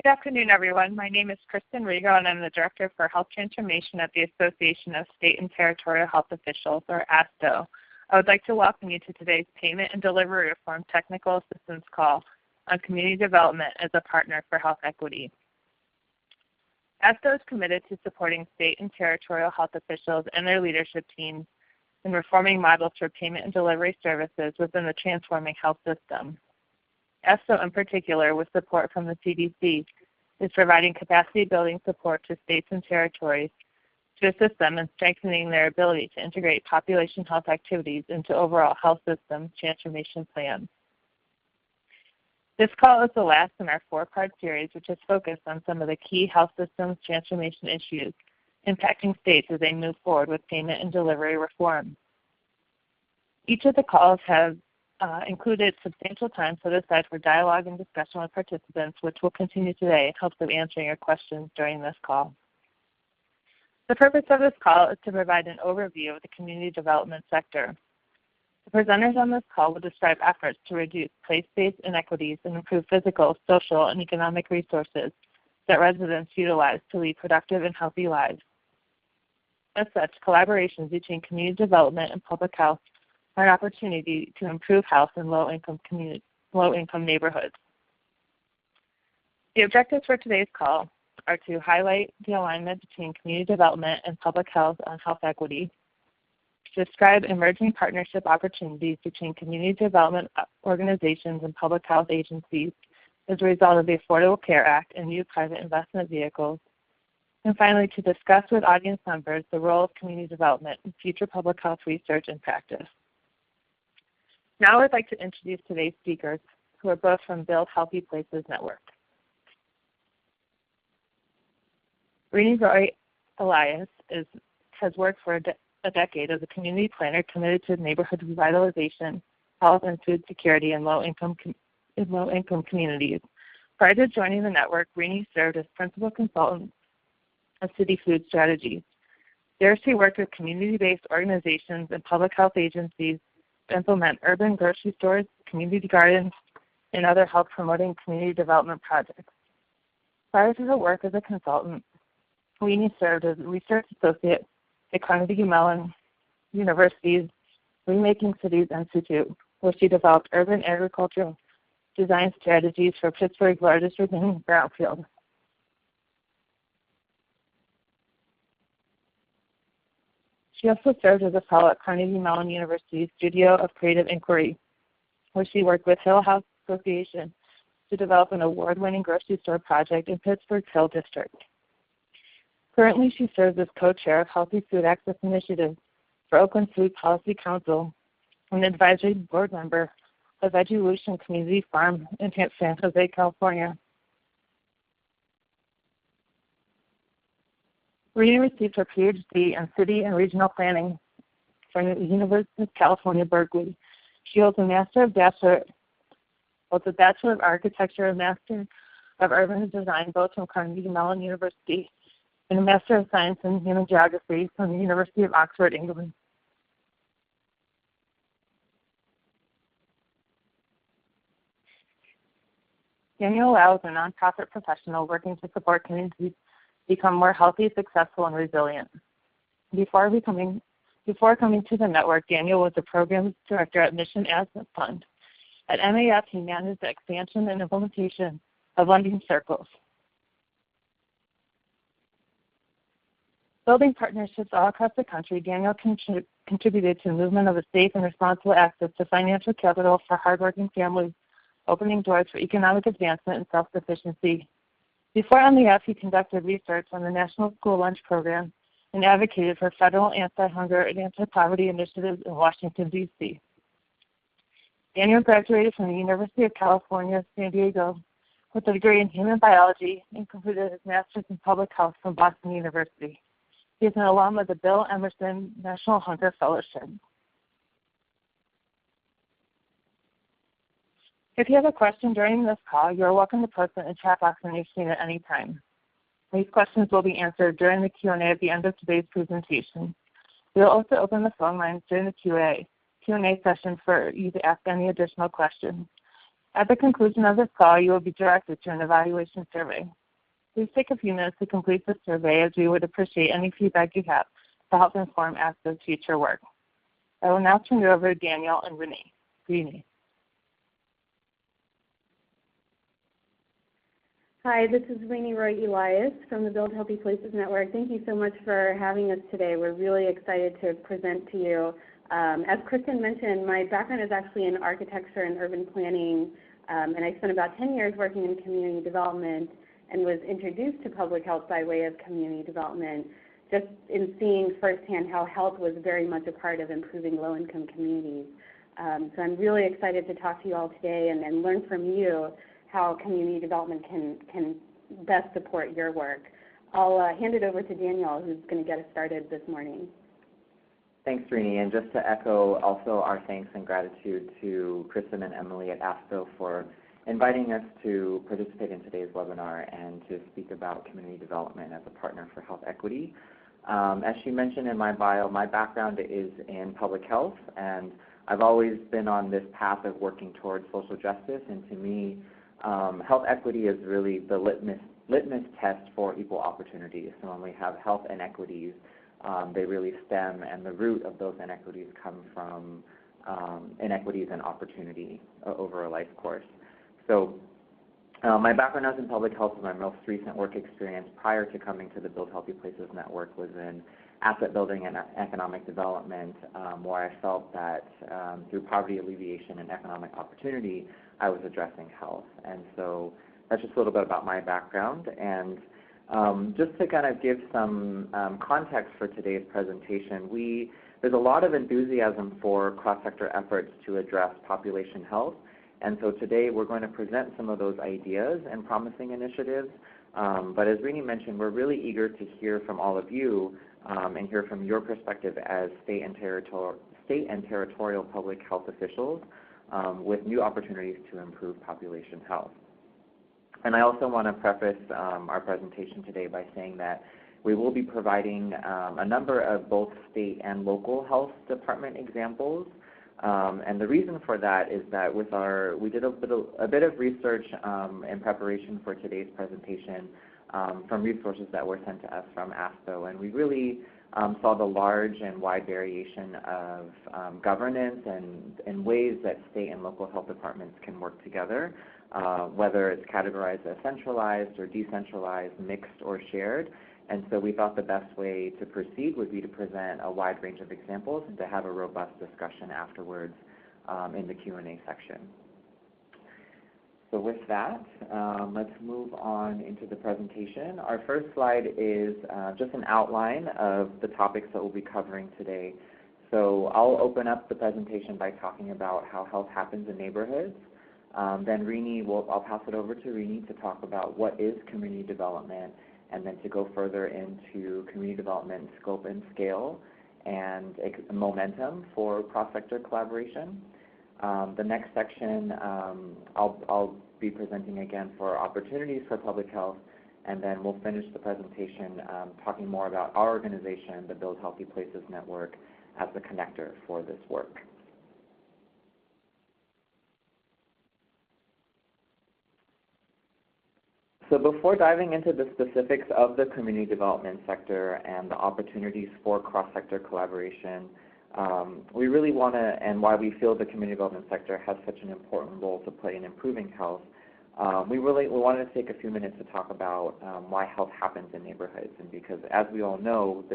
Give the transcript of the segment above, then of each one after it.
Good afternoon, everyone. My name is Kristen Rigo, and I'm the Director for Health Transformation at the Association of State and Territorial Health Officials, or ASTO. I would like to welcome you to today's Payment and Delivery Reform Technical Assistance Call on Community Development as a Partner for Health Equity. ASTO is committed to supporting state and territorial health officials and their leadership teams in reforming models for payment and delivery services within the transforming health system. ASTO, in particular, with support from the CDC, is providing capacity-building support to states and territories to assist them in strengthening their ability to integrate population health activities into overall health system transformation plans. This call is the last in our four-part series, which is focused on some of the key health systems transformation issues impacting states as they move forward with payment and delivery reform. Each of the calls have included substantial time set aside for dialogue and discussion with participants, which will continue today in hopes of answering your questions during this call. The purpose of this call is to provide an overview of the community development sector. The presenters on this call will describe efforts to reduce place-based inequities and improve physical, social, and economic resources that residents utilize to lead productive and healthy lives. As such, collaborations between community development and public health are an opportunity to improve health in low-income neighborhoods. The objectives for today's call are to highlight the alignment between community development and public health on health equity, to describe emerging partnership opportunities between community development organizations and public health agencies as a result of the Affordable Care Act and new private investment vehicles, and finally, to discuss with audience members the role of community development in future public health research and practice. Now I'd like to introduce today's speakers, who are both from Build Healthy Places Network. Rini Roy Elias has worked for a decade as a community planner committed to neighborhood revitalization, health, and food security in low-income communities. Prior to joining the network, Rini served as principal consultant of City Food Strategies. There she worked with community-based organizations and public health agencies to implement urban grocery stores, community gardens, and other health-promoting community development projects. Prior to her work as a consultant, Rini served as a research associate at Carnegie Mellon University's Remaking Cities Institute, where she developed urban agricultural design strategies for Pittsburgh's largest remaining brownfield. She also served as a fellow at Carnegie Mellon University's Studio of Creative Inquiry, where she worked with Hill House Association to develop an award-winning grocery store project in Pittsburgh's Hill District. Currently, she serves as co-chair of Healthy Food Access Initiative for Oakland Food Policy Council and advisory board member of Education Community Farm in San Jose, California. Rini received her PhD in City and Regional Planning from the University of California, Berkeley. She holds a Bachelor of Architecture and Master of Urban Design, both from Carnegie Mellon University, and a Master of Science in Human Geography from the University of Oxford, England. Daniel Lau is a nonprofit professional working to support communities become more healthy, successful, and resilient. Before coming to the network, Daniel was the program director at Mission Asset Fund. At MAF, he managed the expansion and implementation of lending circles. Building partnerships all across the country, Daniel contributed to the movement of a safe and responsible access to financial capital for hardworking families, opening doors for economic advancement and self-sufficiency. Before MAF, he conducted research on the National School Lunch Program and advocated for federal anti-hunger and anti-poverty initiatives in Washington, D.C. Daniel graduated from the University of California, San Diego with a degree in human biology and completed his master's in public health from Boston University. He is an alum of the Bill Emerson National Hunger Fellowship. If you have a question during this call, you are welcome to post it in the chat box on your screen at any time. These questions will be answered during the Q&A at the end of today's presentation. We will also open the phone lines during the Q&A session for you to ask any additional questions. At the conclusion of this call, you will be directed to an evaluation survey. Please take a few minutes to complete the survey, as we would appreciate any feedback you have to help inform ASTO's future work. I will now turn it over to Daniel and Renee. Renee. Hi, this is Renee Roy Elias from the Build Healthy Places Network. Thank you so much for having us today. We're really excited to present to you. As Kristen mentioned, my background is actually in architecture and urban planning, and I spent about 10 years working in community development and was introduced to public health by way of community development, just in seeing firsthand how health was very much a part of improving low-income communities. So I'm really excited to talk to you all today and learn from you how community development can best support your work. I'll hand it over to Daniel, who's going to get us started this morning. Thanks, Renee, and just to echo also our thanks and gratitude to Kristen and Emily at ASTO for inviting us to participate in today's webinar and to speak about community development as a partner for health equity. As she mentioned in my bio, my background is in public health, and I've always been on this path of working towards social justice, and to me, health equity is really the litmus test for equal opportunities. So when we have health inequities, they really stem, and the root of those inequities come from inequities in opportunity over a life course. So my background as in public health, my most recent work experience prior to coming to the Build Healthy Places Network was in asset building and economic development, where I felt that through poverty alleviation and economic opportunity, I was addressing health. And so that's just a little bit about my background. And just to kind of give some context for today's presentation, there's a lot of enthusiasm for cross-sector efforts to address population health. And so today we're going to present some of those ideas and promising initiatives. But as Renee mentioned, we're really eager to hear from all of you and hear from your perspective as state and territorial public health officials with new opportunities to improve population health. And I also want to preface our presentation today by saying that we will be providing a number of both state and local health department examples. And the reason for that is that we did a bit of research in preparation for today's presentation from resources that were sent to us from ASTO, and we really saw the large and wide variation of governance and ways that state and local health departments can work together, whether it's categorized as centralized or decentralized, mixed or shared. And so we thought the best way to proceed would be to present a wide range of examples and to have a robust discussion afterwards in the Q&A section. So with that, let's move on into the presentation. Our first slide is just an outline of the topics that we'll be covering today. So I'll open up the presentation by talking about how health happens in neighborhoods. Then I'll pass it over to Renee to talk about what is community development, and then to go further into community development scope and scale and momentum for cross-sector collaboration. The next section, I'll be presenting again for opportunities for public health, and then we'll finish the presentation talking more about our organization, the Build Healthy Places Network, as the connector for this work. So before diving into the specifics of the community development sector and the opportunities for cross-sector collaboration, we really want to, and why we feel the community development sector has such an important role to play in improving health, we wanted to take a few minutes to talk about why health happens in neighborhoods, and because as we all know,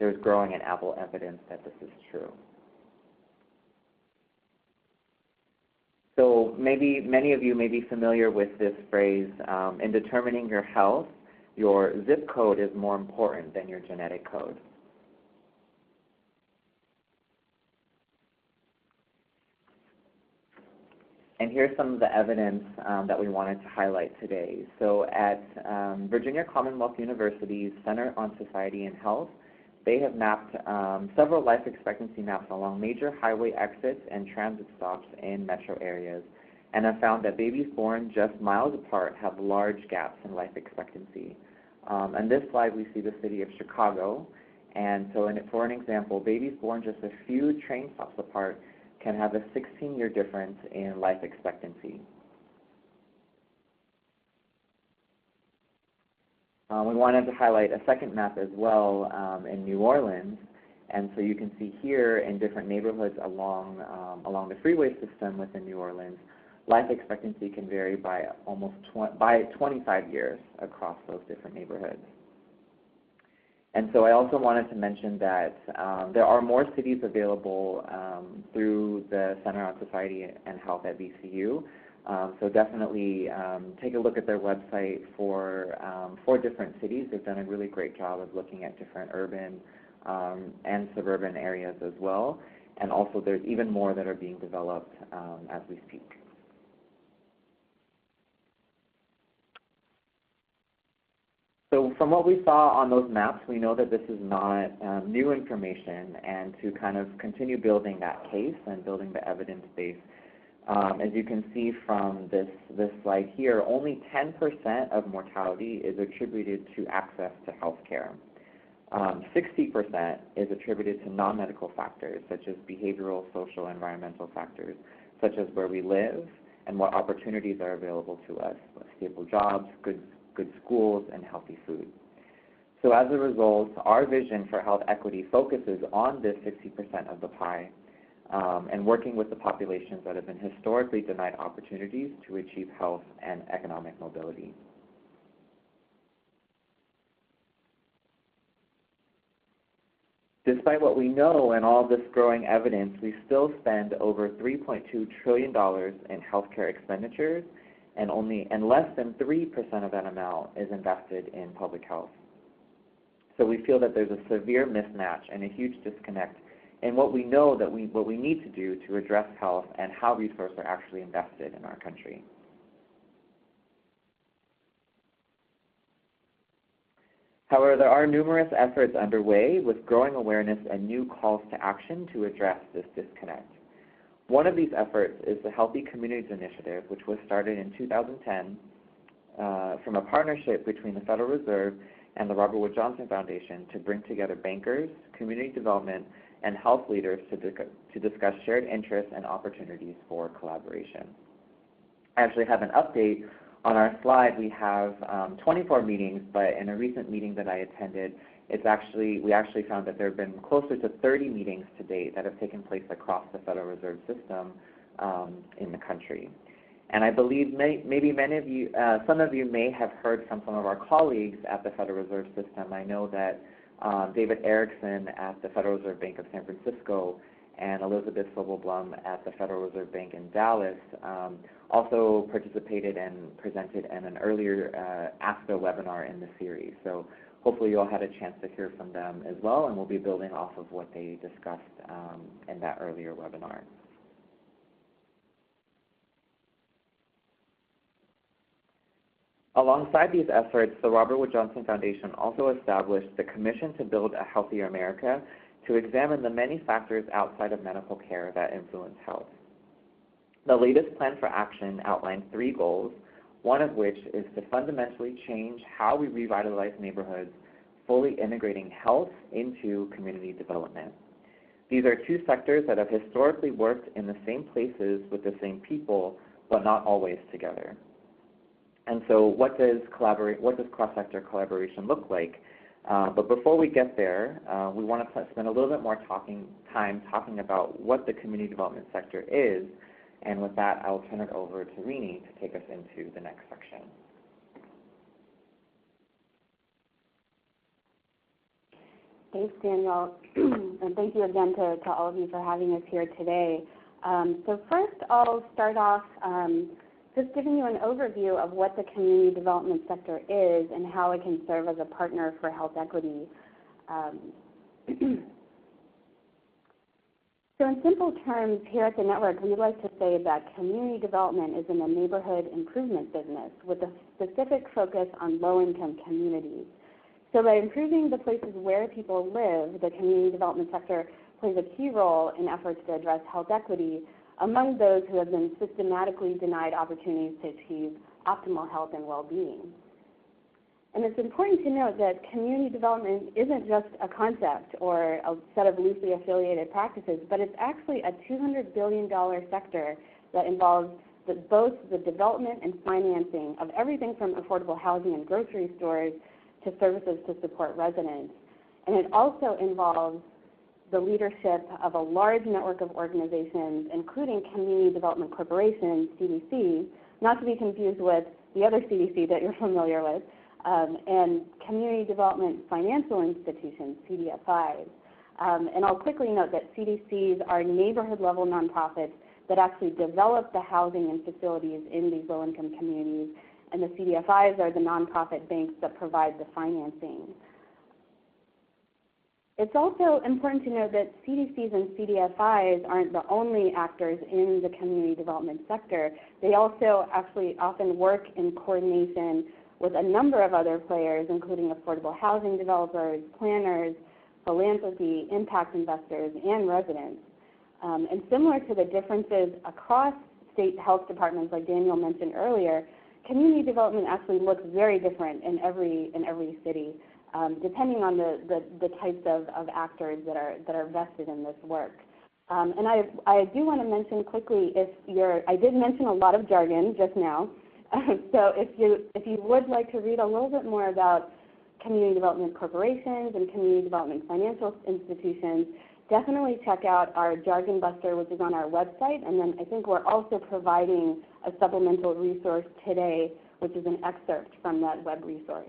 there's growing and ample evidence that this is true. So maybe many of you may be familiar with this phrase, in determining your health, your zip code is more important than your genetic code. And here's some of the evidence that we wanted to highlight today. So at Virginia Commonwealth University's Center on Society and Health, they have mapped several life expectancy maps along major highway exits and transit stops in metro areas, and have found that babies born just miles apart have large gaps in life expectancy. On this slide, we see the city of Chicago, and so for an example, babies born just a few train stops apart can have a 16-year difference in life expectancy. We wanted to highlight a second map as well in New Orleans. And so you can see here in different neighborhoods along the freeway system within New Orleans, life expectancy can vary by by 25 years across those different neighborhoods. And so I also wanted to mention that there are more cities available through the Center on Society and Health at VCU. So definitely take a look at their website for different cities. They've done a really great job of looking at different urban and suburban areas as well. And also there's even more that are being developed as we speak. So from what we saw on those maps, we know that this is not new information, and to kind of continue building that case and building the evidence base. As you can see from this slide here, only 10% of mortality is attributed to access to health care. 60% is attributed to non-medical factors, such as behavioral, social, environmental factors, such as where we live and what opportunities are available to us, stable jobs, good schools, and healthy food. So as a result, our vision for health equity focuses on this 60% of the pie and working with the populations that have been historically denied opportunities to achieve health and economic mobility. Despite what we know and all this growing evidence, we still spend over $3.2 trillion in healthcare expenditures, and less than 3% of that amount is invested in public health. So we feel that there's a severe mismatch and a huge disconnect in what we know that what we need to do to address health and how resources are actually invested in our country. However, there are numerous efforts underway with growing awareness and new calls to action to address this disconnect. One of these efforts is the Healthy Communities Initiative, which was started in 2010 from a partnership between the Federal Reserve and the Robert Wood Johnson Foundation to bring together bankers, community development, and health leaders to discuss shared interests and opportunities for collaboration. I actually have an update. On our slide, we have 24 meetings, but in a recent meeting that I attended, we actually found that there have been closer to 30 meetings to date that have taken place across the Federal Reserve System in the country. And I believe maybe many of you, some of you may have heard from some of our colleagues at the Federal Reserve System. I know that David Erickson at the Federal Reserve Bank of San Francisco and Elizabeth Sobelblum at the Federal Reserve Bank in Dallas also participated and presented in an earlier ASCO webinar in the series. So hopefully you all had a chance to hear from them as well, and we'll be building off of what they discussed in that earlier webinar. Alongside these efforts, the Robert Wood Johnson Foundation also established the Commission to Build a Healthier America to examine the many factors outside of medical care that influence health. The latest plan for action outlines 3 goals, one of which is to fundamentally change how we revitalize neighborhoods, fully integrating health into community development. These are 2 sectors that have historically worked in the same places with the same people, but not always together. And so what does cross-sector collaboration look like? But before we get there, we want to spend a little bit more time talking about what the community development sector is. And with that, I'll turn it over to Rini to take us into the next section. Thanks, Daniel. And thank you again to all of you for having us here today. So first, I'll start off just giving you an overview of what the community development sector is and how it can serve as a partner for health equity. So in simple terms, here at the network, we like to say that community development is in the neighborhood improvement business with a specific focus on low-income communities. So by improving the places where people live, the community development sector plays a key role in efforts to address health equity among those who have been systematically denied opportunities to achieve optimal health and well-being. And it's important to note that community development isn't just a concept or a set of loosely affiliated practices, but it's actually a $200 billion sector that involves both the development and financing of everything from affordable housing and grocery stores to services to support residents. And it also involves the leadership of a large network of organizations, including Community Development Corporation, CDC, not to be confused with the other CDC that you're familiar with, and Community Development Financial Institutions, CDFIs. And I'll quickly note that CDCs are neighborhood-level nonprofits that actually develop the housing and facilities in these low-income communities, and the CDFIs are the nonprofit banks that provide the financing. It's also important to note that CDCs and CDFIs aren't the only actors in the community development sector. They also actually often work in coordination with a number of other players, including affordable housing developers, planners, philanthropy, impact investors, and residents. And similar to the differences across state health departments, like Daniel mentioned earlier, community development actually looks very different in every city, depending on the types of actors that are vested in this work. And I do want to mention quickly, I did mention a lot of jargon just now, so if you would like to read a little bit more about community development corporations and community development financial institutions, definitely check out our Jargon Buster, which is on our website, and then I think we're also providing a supplemental resource today, which is an excerpt from that web resource.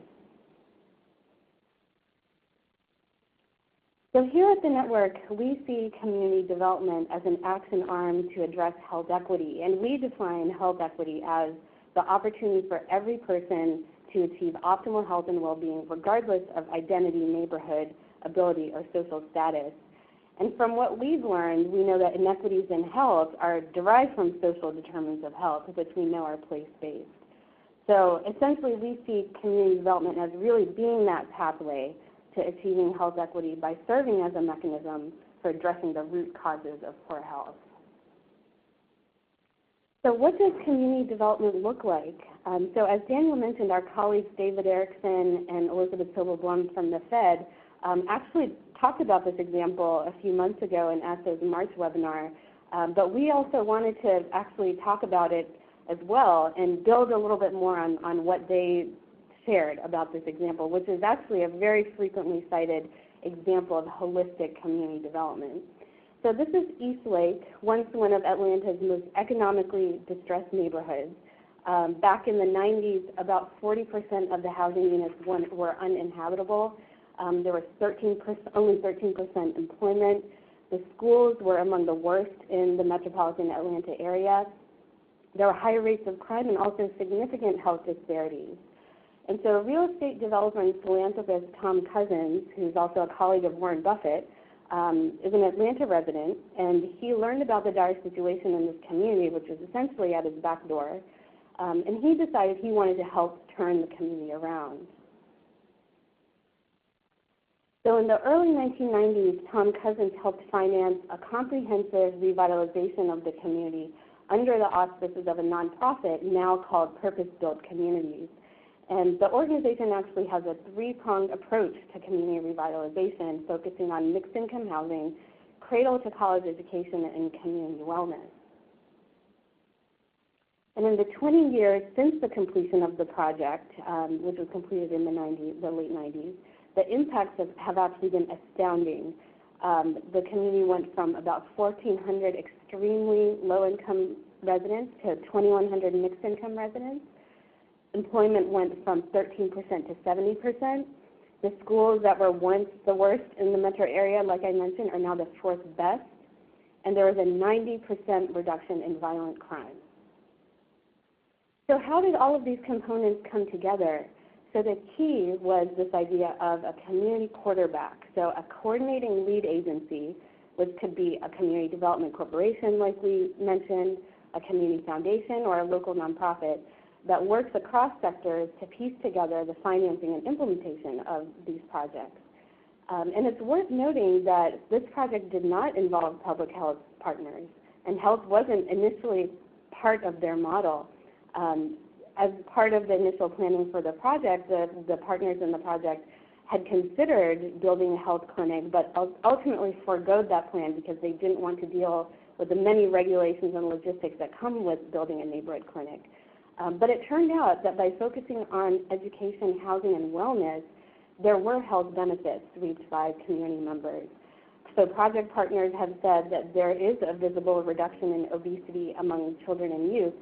So here at the network, we see community development as an action arm to address health equity, and we define health equity as the opportunity for every person to achieve optimal health and well-being regardless of identity, neighborhood, ability, or social status. And from what we've learned, we know that inequities in health are derived from social determinants of health, which we know are place-based. So essentially, we see community development as really being that pathway to achieving health equity by serving as a mechanism for addressing the root causes of poor health. So what does community development look like? So as Daniel mentioned, our colleagues David Erickson and Elizabeth Silberblum from the Fed actually talked about this example a few months ago in ASSO's March webinar, but we also wanted to actually talk about it as well and build a little bit more on what they shared about this example, which is actually a very frequently cited example of holistic community development. So this is Eastlake, once one of Atlanta's most economically distressed neighborhoods. Back in the 90s, about 40% of the housing units were uninhabitable. There was only 13% employment. The schools were among the worst in the metropolitan Atlanta area. There were high rates of crime and also significant health disparities. And so real estate developer and philanthropist Tom Cousins, who's also a colleague of Warren Buffett, is an Atlanta resident, and he learned about the dire situation in this community, which was essentially at his back door, and he decided he wanted to help turn the community around. So in the early 1990s, Tom Cousins helped finance a comprehensive revitalization of the community under the auspices of a nonprofit now called Purpose Built Communities. And the organization actually has a three-pronged approach to community revitalization, focusing on mixed-income housing, cradle-to-college education, and community wellness. And in the 20 years since the completion of the project, which was completed in the late 90s, the impacts have actually been astounding. The community went from about 1,400 extremely low-income residents to 2,100 mixed-income residents. Employment went from 13% to 70%. The schools that were once the worst in the metro area, like I mentioned, are now the fourth best. And there was a 90% reduction in violent crime. So how did all of these components come together? So the key was this idea of a community quarterback, so a coordinating lead agency, which could be a community development corporation, like we mentioned, a community foundation, or a local nonprofit that works across sectors to piece together the financing and implementation of these projects. And it's worth noting that this project did not involve public health partners, and health wasn't initially part of their model. As part of the initial planning for the project, the partners in the project had considered building a health clinic, but ultimately forgoed that plan because they didn't want to deal with the many regulations and logistics that come with building a neighborhood clinic. But it turned out that by focusing on education, housing, and wellness, there were health benefits reached by community members. So project partners have said that there is a visible reduction in obesity among children and youth,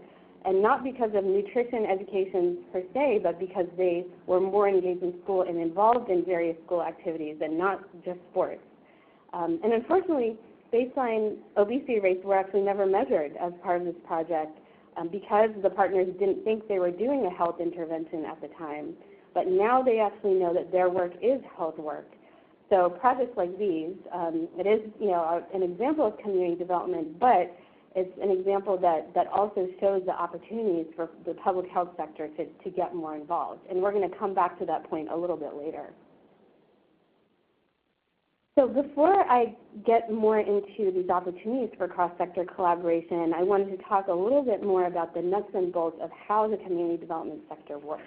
and not because of nutrition education per se, but because they were more engaged in school and involved in various school activities and not just sports. And unfortunately, baseline obesity rates were actually never measured as part of this project because the partners didn't think they were doing a health intervention at the time. But now they actually know that their work is health work. So projects like these, it is an example of community development, but it's an example that also shows the opportunities for the public health sector to get more involved. And we're going to come back to that point a little bit later. So before I get more into these opportunities for cross-sector collaboration, I wanted to talk a little bit more about the nuts and bolts of how the community development sector works.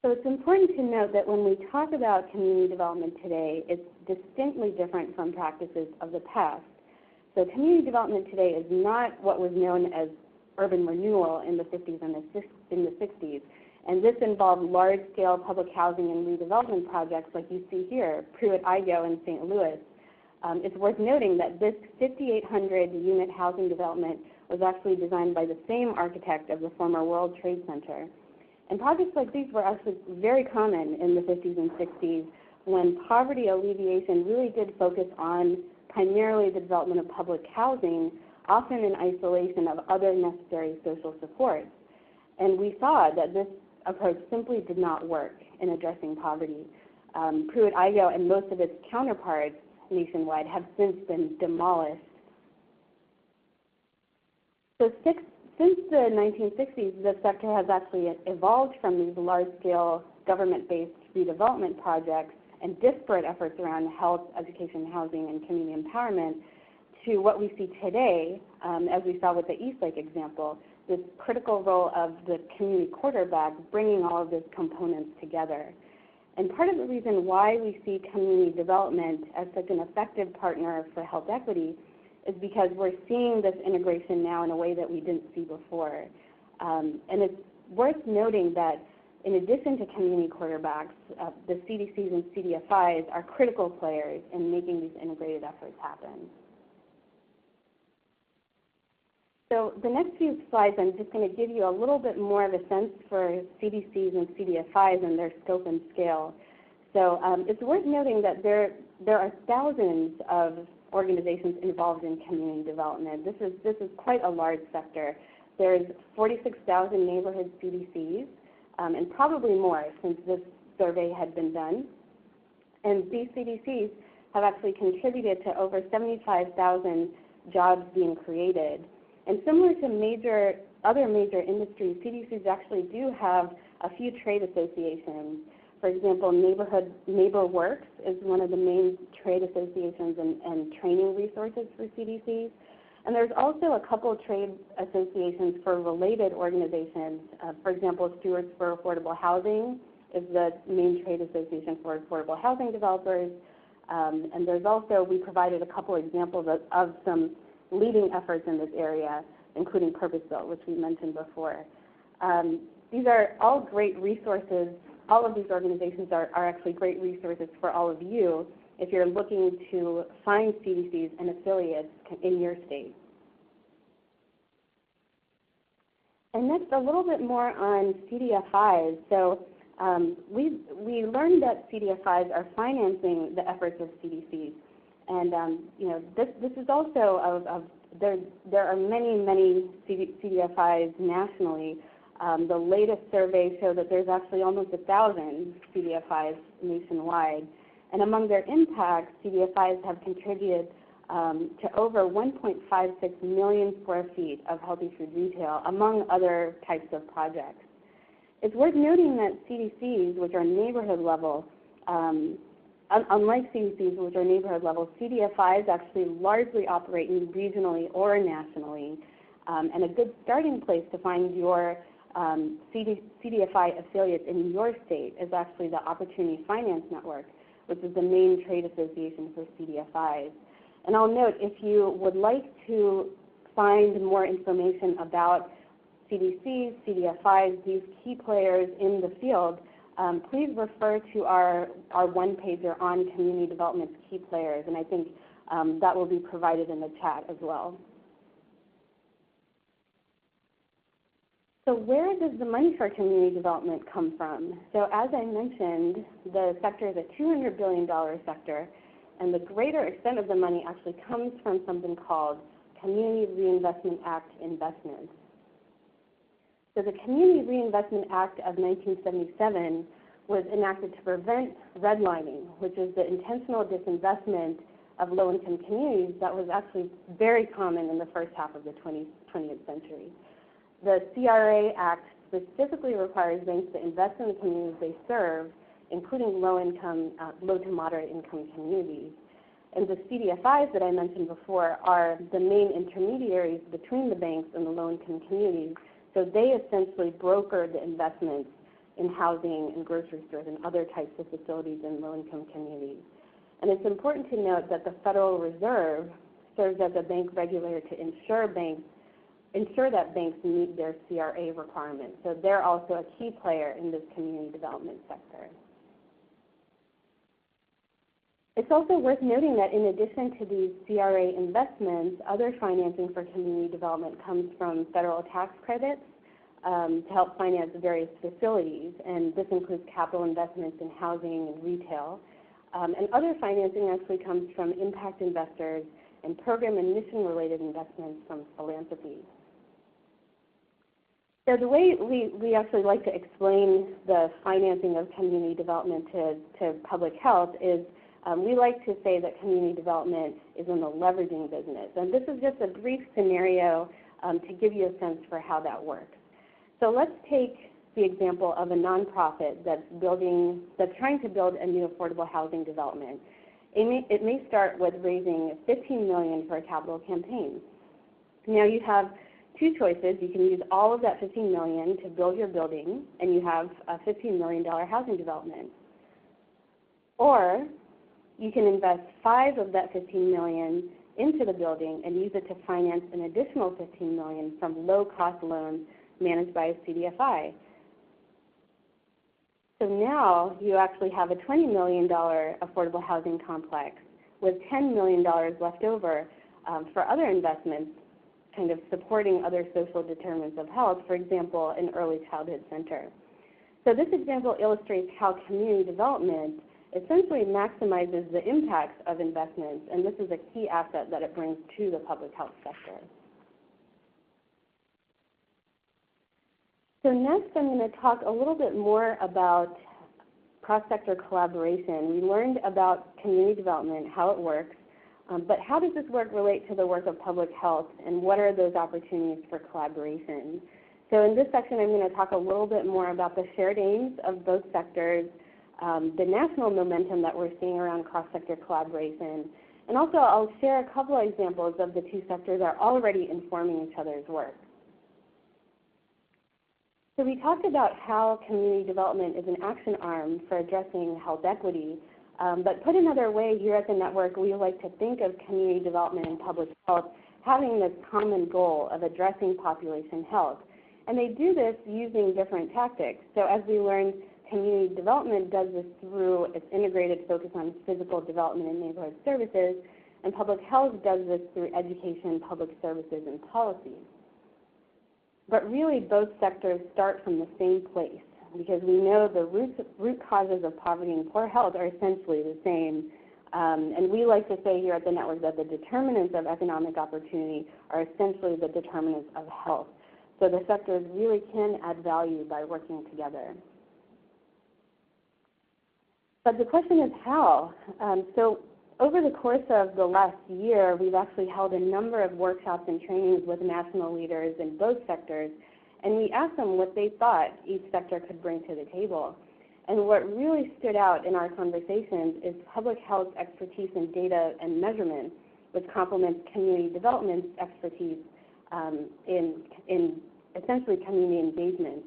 So it's important to note that when we talk about community development today, it's distinctly different from practices of the past. So community development today is not what was known as urban renewal in the 50s and in the 60s. And this involved large-scale public housing and redevelopment projects like you see here, Pruitt-Igoe in St. Louis. It's worth noting that this 5,800-unit housing development was actually designed by the same architect of the former World Trade Center. And projects like these were actually very common in the 50s and 60s when poverty alleviation really did focus on primarily the development of public housing, often in isolation of other necessary social supports. And we saw that this approach simply did not work in addressing poverty. Pruitt-Igoe and most of its counterparts nationwide have since been demolished. So since the 1960s, the sector has actually evolved from these large-scale government-based redevelopment projects and disparate efforts around health, education, housing, and community empowerment to what we see today, as we saw with the Eastlake example, this critical role of the community quarterback bringing all of these components together. And part of the reason why we see community development as such an effective partner for health equity is because we're seeing this integration now in a way that we didn't see before. And it's worth noting that in addition to community quarterbacks, the CDCs and CDFIs are critical players in making these integrated efforts happen. So the next few slides, I'm just going to give you a little bit more of a sense for CDCs and CDFIs and their scope and scale. So it's worth noting that there are thousands of organizations involved in community development. This is quite a large sector. There's 46,000 neighborhood CDCs, and probably more since this survey had been done. And these CDCs have actually contributed to over 75,000 jobs being created. And similar to other major industries, CDCs actually do have a few trade associations. For example, NeighborWorks is one of the main trade associations and training resources for CDCs. And there's also a couple of trade associations for related organizations. For example, Stewards for Affordable Housing is the main trade association for affordable housing developers. And there's also, we provided a couple examples of some leading efforts in this area, including Purpose Built, which we mentioned before. These are all great resources. All of these organizations are actually great resources for all of you if you're looking to find CDCs and affiliates in your state. And next, a little bit more on CDFIs. So we learned that CDFIs are financing the efforts of CDCs. And this is also there are many CDFIs nationally. The latest survey showed that there's actually almost 1,000 CDFIs nationwide. And among their impacts, CDFIs have contributed to over 1.56 million square feet of healthy food retail, among other types of projects. It's worth noting that CDCs, which are neighborhood level, unlike CDCs, which are neighborhood level, CDFIs actually largely operate regionally or nationally. And a good starting place to find your CDFI affiliates in your state is actually the Opportunity Finance Network, which is the main trade association for CDFIs. And I'll note, if you would like to find more information about CDCs, CDFIs, these key players in the field, please refer to our one-pager on community development's key players, and I think that will be provided in the chat as well. So where does the money for community development come from? So as I mentioned, the sector is a $200 billion sector, and the greater extent of the money actually comes from something called Community Reinvestment Act investments. So the Community Reinvestment Act of 1977 was enacted to prevent redlining, which is the intentional disinvestment of low-income communities that was actually very common in the first half of the 20th century. The CRA Act specifically requires banks to invest in the communities they serve, including low to moderate income communities. And the CDFIs that I mentioned before are the main intermediaries between the banks and the low-income communities. So they essentially broker the investments in housing and grocery stores and other types of facilities in low-income communities. And it's important to note that the Federal Reserve serves as a bank regulator to ensure that banks meet their CRA requirements. So they're also a key player in this community development sector. It's also worth noting that in addition to these CRA investments, other financing for community development comes from federal tax credits to help finance various facilities, and this includes capital investments in housing and retail. And other financing actually comes from impact investors and program and mission-related investments from philanthropy. So the way we actually like to explain the financing of community development to public health is we like to say that community development is in the leveraging business. And this is just a brief scenario to give you a sense for how that works. So let's take the example of a nonprofit that's trying to build a new affordable housing development. It may start with raising $15 million for a capital campaign. Now you have two choices. You can use all of that $15 million to build your building, and you have a $15 million housing development. Or you can invest $5 of that $15 million into the building and use it to finance an additional $15 million from low-cost loans managed by a CDFI. So now you actually have a $20 million affordable housing complex with $10 million left over for other investments, kind of supporting other social determinants of health, for example, an early childhood center. So this example illustrates how community development essentially maximizes the impacts of investments, and this is a key asset that it brings to the public health sector. So next I'm going to talk a little bit more about cross-sector collaboration. We learned about community development, how it works, but how does this work relate to the work of public health, and what are those opportunities for collaboration? So in this section I'm going to talk a little bit more about the shared aims of both sectors, the national momentum that we're seeing around cross-sector collaboration, and also I'll share a couple of examples of the two sectors that are already informing each other's work. So we talked about how community development is an action arm for addressing health equity, but put another way, here at the network, we like to think of community development and public health having this common goal of addressing population health. And they do this using different tactics. So as we learned, community development does this through its integrated focus on physical development and neighborhood services, and public health does this through education, public services, and policy. But really, both sectors start from the same place, because we know the root causes of poverty and poor health are essentially the same. And we like to say here at the network that the determinants of economic opportunity are essentially the determinants of health. So the sectors really can add value by working together. But the question is how? So over the course of the last year, we've actually held a number of workshops and trainings with national leaders in both sectors, and we asked them what they thought each sector could bring to the table. And what really stood out in our conversations is public health expertise in data and measurement, which complements community development's expertise in essentially community engagement.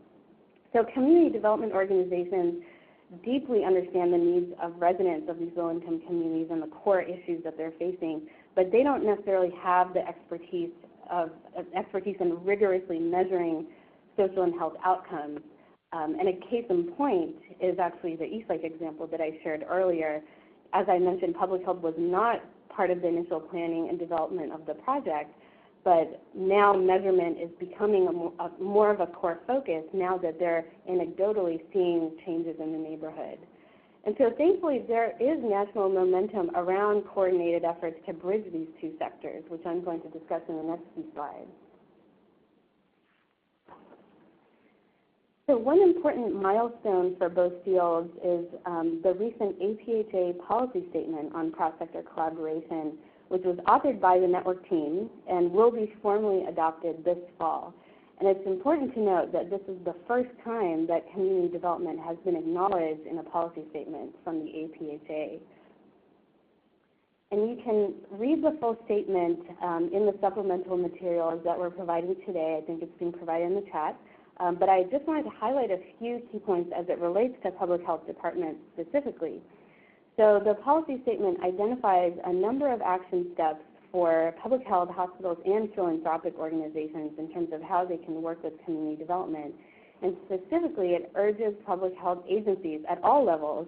So community development organizations deeply understand the needs of residents of these low-income communities and the core issues that they're facing, but they don't necessarily have the expertise in rigorously measuring social and health outcomes. And a case in point is actually the Eastlake example that I shared earlier. As I mentioned, public health was not part of the initial planning and development of the project, but now measurement is becoming more of a core focus now that they're anecdotally seeing changes in the neighborhood. And so thankfully there is national momentum around coordinated efforts to bridge these two sectors, which I'm going to discuss in the next few slides. So one important milestone for both fields is the recent APHA policy statement on cross-sector collaboration, which was authored by the network team and will be formally adopted this fall. And it's important to note that this is the first time that community development has been acknowledged in a policy statement from the APHA. And you can read the full statement in the supplemental materials that we're providing today. I think it's being provided in the chat. But I just wanted to highlight a few key points as it relates to public health departments specifically. So the policy statement identifies a number of action steps for public health, hospitals, and philanthropic organizations in terms of how they can work with community development. And specifically, it urges public health agencies at all levels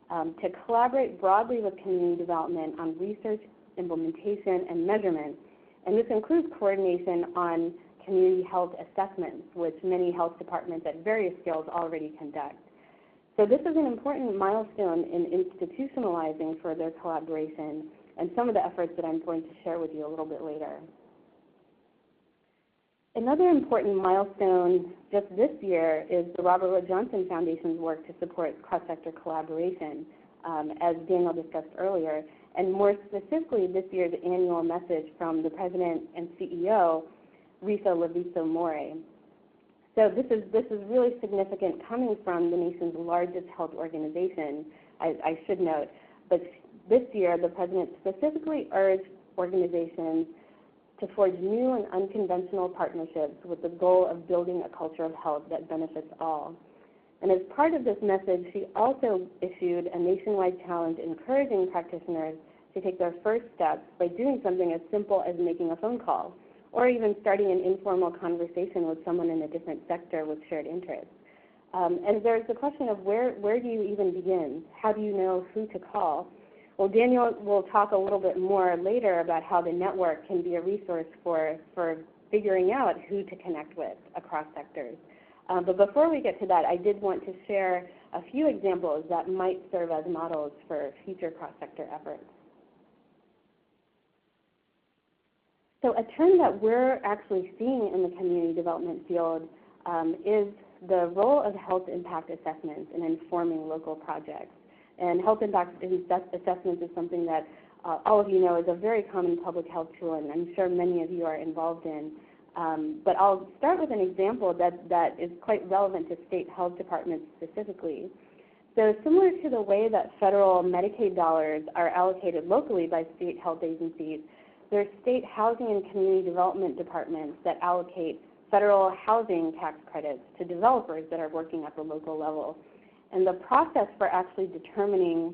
to collaborate broadly with community development on research, implementation, and measurement. And this includes coordination on community health assessments, which many health departments at various scales already conduct. So this is an important milestone in institutionalizing further collaboration and some of the efforts that I'm going to share with you a little bit later. Another important milestone just this year is the Robert Wood Johnson Foundation's work to support cross-sector collaboration, as Daniel discussed earlier, and more specifically this year's annual message from the President and CEO, Risa Lavizzo-Mourey. So this is really significant coming from the nation's largest health organization, I should note. But this year, the President specifically urged organizations to forge new and unconventional partnerships with the goal of building a culture of health that benefits all. And as part of this message, she also issued a nationwide challenge encouraging practitioners to take their first steps by doing something as simple as making a phone call, or even starting an informal conversation with someone in a different sector with shared interests. And there's the question of where do you even begin? How do you know who to call? Well, Daniel will talk a little bit more later about how the network can be a resource for figuring out who to connect with across sectors. But before we get to that, I did want to share a few examples that might serve as models for future cross-sector efforts. So a trend that we're actually seeing in the community development field is the role of health impact assessments in informing local projects. And health impact assessments is something that all of you know is a very common public health tool, and I'm sure many of you are involved in. But I'll start with an example that is quite relevant to state health departments specifically. So similar to the way that federal Medicaid dollars are allocated locally by state health agencies, there are state housing and community development departments that allocate federal housing tax credits to developers that are working at the local level. And the process for actually determining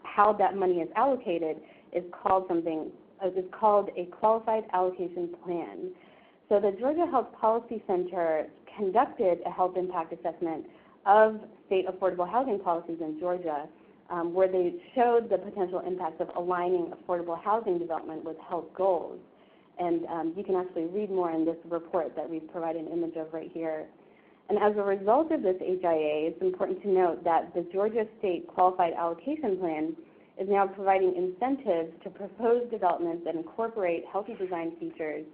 how that money is allocated is called a qualified allocation plan. So the Georgia Health Policy Center conducted a health impact assessment of state affordable housing policies in Georgia, where they showed the potential impacts of aligning affordable housing development with health goals. And you can actually read more in this report that we've provided an image of right here. And as a result of this HIA, it's important to note that the Georgia State Qualified Allocation Plan is now providing incentives to propose developments that incorporate healthy design features,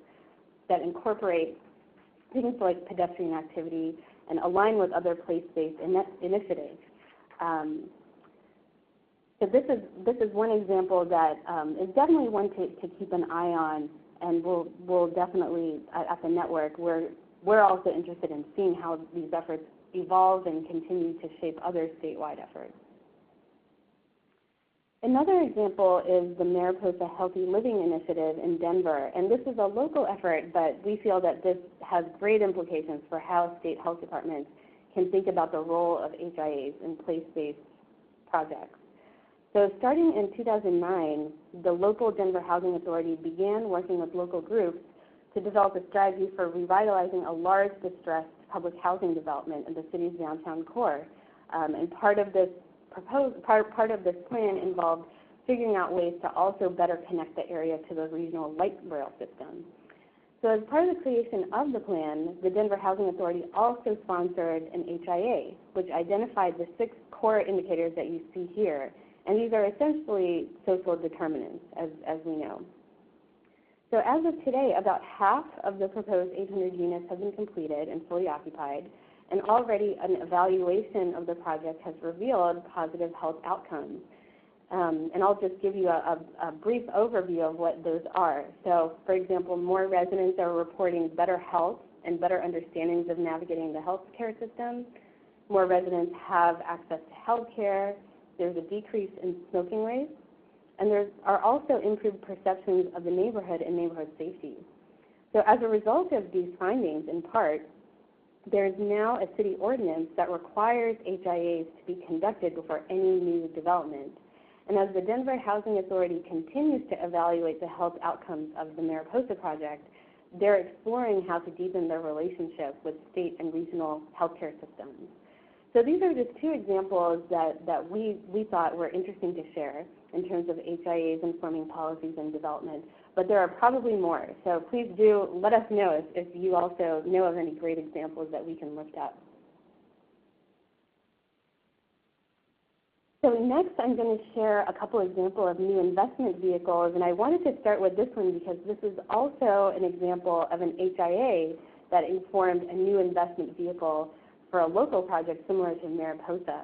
that incorporate things like pedestrian activity and align with other place-based initiatives. So this is one example that is definitely one to keep an eye on, and we'll definitely, at the network, we're also interested in seeing how these efforts evolve and continue to shape other statewide efforts. Another example is the Mariposa Healthy Living Initiative in Denver, and this is a local effort, but we feel that this has great implications for how state health departments can think about the role of HIAs in place-based projects. So starting in 2009, the local Denver Housing Authority began working with local groups to develop a strategy for revitalizing a large distressed public housing development in the city's downtown core. And part of this plan involved figuring out ways to also better connect the area to the regional light rail system. So as part of the creation of the plan, the Denver Housing Authority also sponsored an HIA, which identified the 6 core indicators that you see here. And these are essentially social determinants, as we know. So as of today, about half of the proposed 800 units have been completed and fully occupied, and already an evaluation of the project has revealed positive health outcomes. And I'll just give you a brief overview of what those are. So, for example, more residents are reporting better health and better understandings of navigating the healthcare system. More residents have access to health care. There's a decrease in smoking rates. And there are also improved perceptions of the neighborhood and neighborhood safety. So as a result of these findings, in part, there is now a city ordinance that requires HIAs to be conducted before any new development. And as the Denver Housing Authority continues to evaluate the health outcomes of the Mariposa project, they're exploring how to deepen their relationship with state and regional healthcare systems. So these are just 2 examples that we thought were interesting to share in terms of HIAs informing policies and development. But there are probably more. So please do let us know if you also know of any great examples that we can lift up. So next I'm going to share a couple examples of new investment vehicles, and I wanted to start with this one because this is also an example of an HIA that informed a new investment vehicle for a local project similar to Mariposa.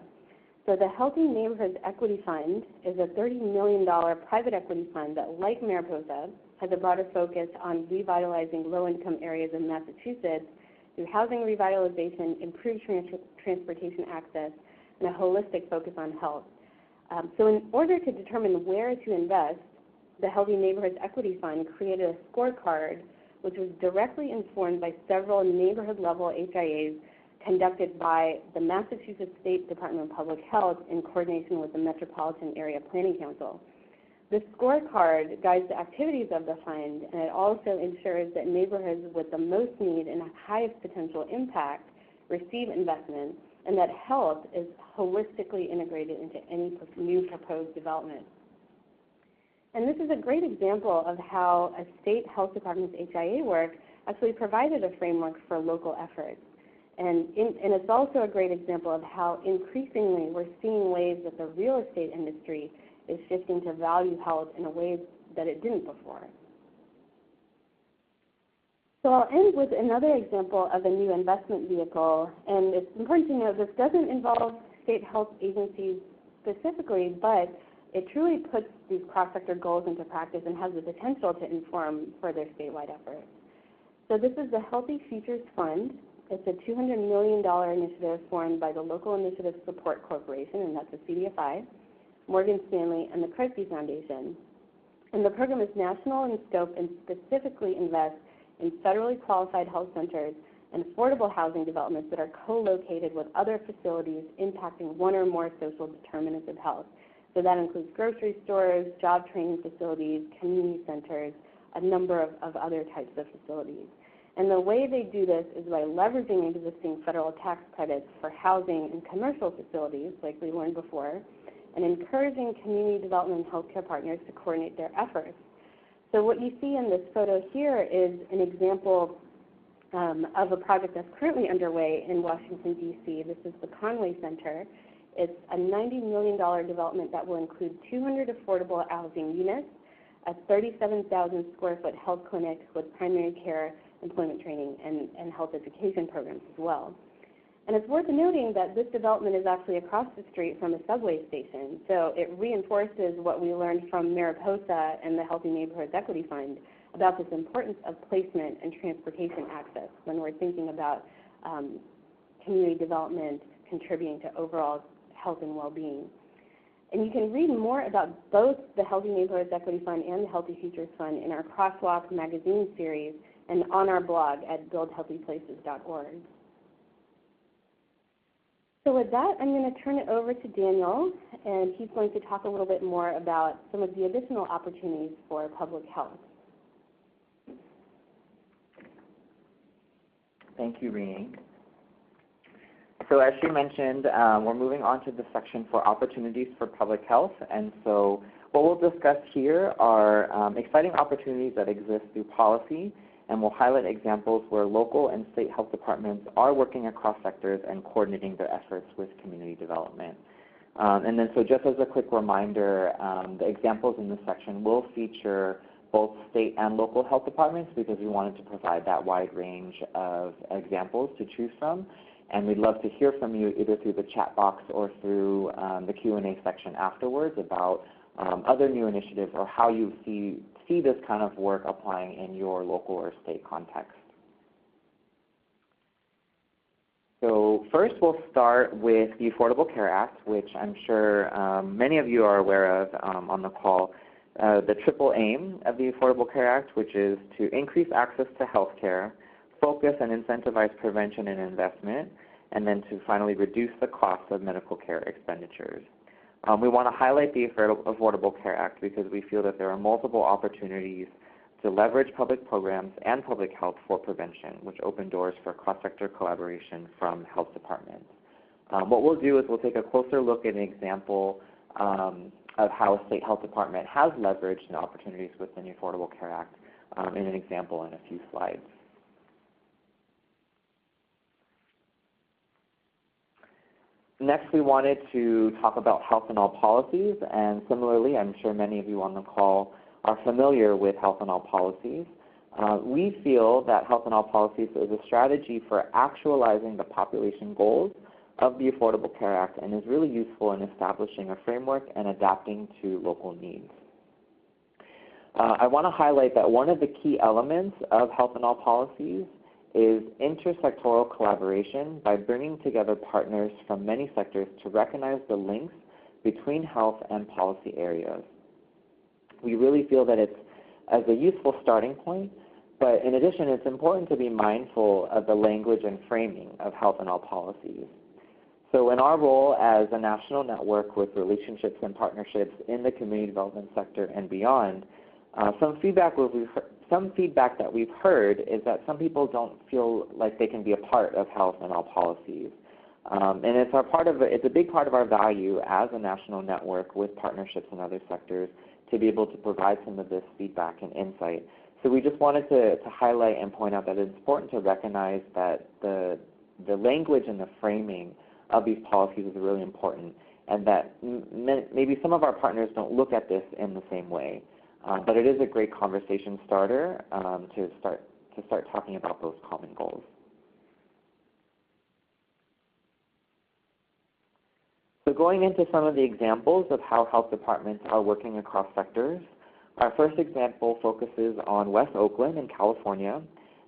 So the Healthy Neighborhoods Equity Fund is a $30 million private equity fund that, like Mariposa, has a broader focus on revitalizing low-income areas of Massachusetts through housing revitalization, improved transportation access, and a holistic focus on health. So in order to determine where to invest, the Healthy Neighborhoods Equity Fund created a scorecard which was directly informed by several neighborhood-level HIAs conducted by the Massachusetts State Department of Public Health in coordination with the Metropolitan Area Planning Council. This scorecard guides the activities of the fund, and it also ensures that neighborhoods with the most need and highest potential impact receive investment, and that health is holistically integrated into any new proposed development. And this is a great example of how a state health department's HIA work actually provided a framework for local efforts. And it's also a great example of how increasingly we're seeing ways that the real estate industry is shifting to value health in a way that it didn't before. So I'll end with another example of a new investment vehicle, and it's important to note this doesn't involve state health agencies specifically, but it truly puts these cross-sector goals into practice and has the potential to inform further statewide efforts. So this is the Healthy Futures Fund. It's a $200 million initiative formed by the Local Initiative Support Corporation, and that's a CDFI, Morgan Stanley, and the Kresge Foundation. And the program is national in scope and specifically invests in federally qualified health centers and affordable housing developments that are co-located with other facilities impacting one or more social determinants of health. So that includes grocery stores, job training facilities, community centers, a number of other types of facilities. And the way they do this is by leveraging existing federal tax credits for housing and commercial facilities, like we learned before, and encouraging community development and healthcare partners to coordinate their efforts. So what you see in this photo here is an example of a project that's currently underway in Washington, D.C. This is the Conway Center. It's a $90 million development that will include 200 affordable housing units, a 37,000 square foot health clinic with primary care, employment training, and health education programs as well. And it's worth noting that this development is actually across the street from a subway station, so it reinforces what we learned from Mariposa and the Healthy Neighborhoods Equity Fund about this importance of placement and transportation access when we're thinking about community development contributing to overall health and well-being. And you can read more about both the Healthy Neighborhoods Equity Fund and the Healthy Futures Fund in our Crosswalk magazine series and on our blog at buildhealthyplaces.org. So with that, I'm going to turn it over to Daniel, and he's going to talk a little bit more about some of the additional opportunities for public health. Thank you, Rini. So as she mentioned, we're moving on to the section for opportunities for public health. And so what we'll discuss here are exciting opportunities that exist through policy, and we'll highlight examples where local and state health departments are working across sectors and coordinating their efforts with community development. And then so just as a quick reminder, the examples in this section will feature both state and local health departments because we wanted to provide that wide range of examples to choose from. And we'd love to hear from you either through the chat box or through the Q&A section afterwards about other new initiatives or how you see this kind of work applying in your local or state context. So first we'll start with the Affordable Care Act, which I'm sure many of you are aware of on the call. The triple aim of the Affordable Care Act, which is to increase access to health care, focus and incentivize prevention and investment, and then to finally reduce the cost of medical care expenditures. We want to highlight the Affordable Care Act because we feel that there are multiple opportunities to leverage public programs and public health for prevention, which open doors for cross-sector collaboration from health departments. What we'll do is we'll take a closer look at an example of how a state health department has leveraged the opportunities within the Affordable Care Act in an example in a few slides. Next, we wanted to talk about health in all policies, and similarly, I'm sure many of you on the call are familiar with health in all policies. We feel that health in all policies is a strategy for actualizing the population goals of the Affordable Care Act and is really useful in establishing a framework and adapting to local needs. I want to highlight that one of the key elements of health in all policies is intersectoral collaboration by bringing together partners from many sectors to recognize the links between health and policy areas. We really feel that it's as a useful starting point, but in addition, it's important to be mindful of the language and framing of health in all policies. So in our role as a national network with relationships and partnerships in the community development sector and beyond, some feedback that we've heard is that some people don't feel like they can be a part of health in all policies. And it's a big part of our value as a national network with partnerships in other sectors to be able to provide some of this feedback and insight. So we just wanted to highlight and point out that it's important to recognize that the language and the framing of these policies is really important, and that maybe some of our partners don't look at this in the same way. But it is a great conversation starter to start talking about those common goals. So going into some of the examples of how health departments are working across sectors, our first example focuses on West Oakland in California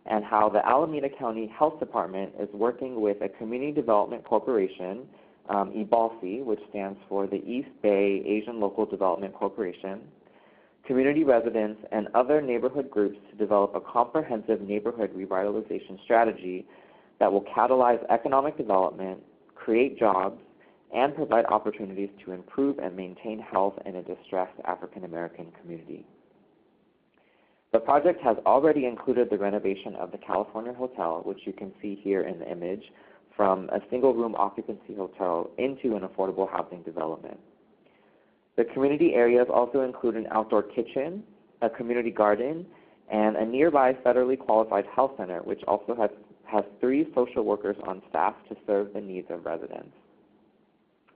and how the Alameda County Health Department is working with a community development corporation, EBALC, which stands for the East Bay Asian Local Development Corporation, community residents, and other neighborhood groups to develop a comprehensive neighborhood revitalization strategy that will catalyze economic development, create jobs, and provide opportunities to improve and maintain health in a distressed African American community. The project has already included the renovation of the California Hotel, which you can see here in the image, from a single-room occupancy hotel into an affordable housing development. The community areas also include an outdoor kitchen, a community garden, and a nearby federally qualified health center, which also has 3 social workers on staff to serve the needs of residents.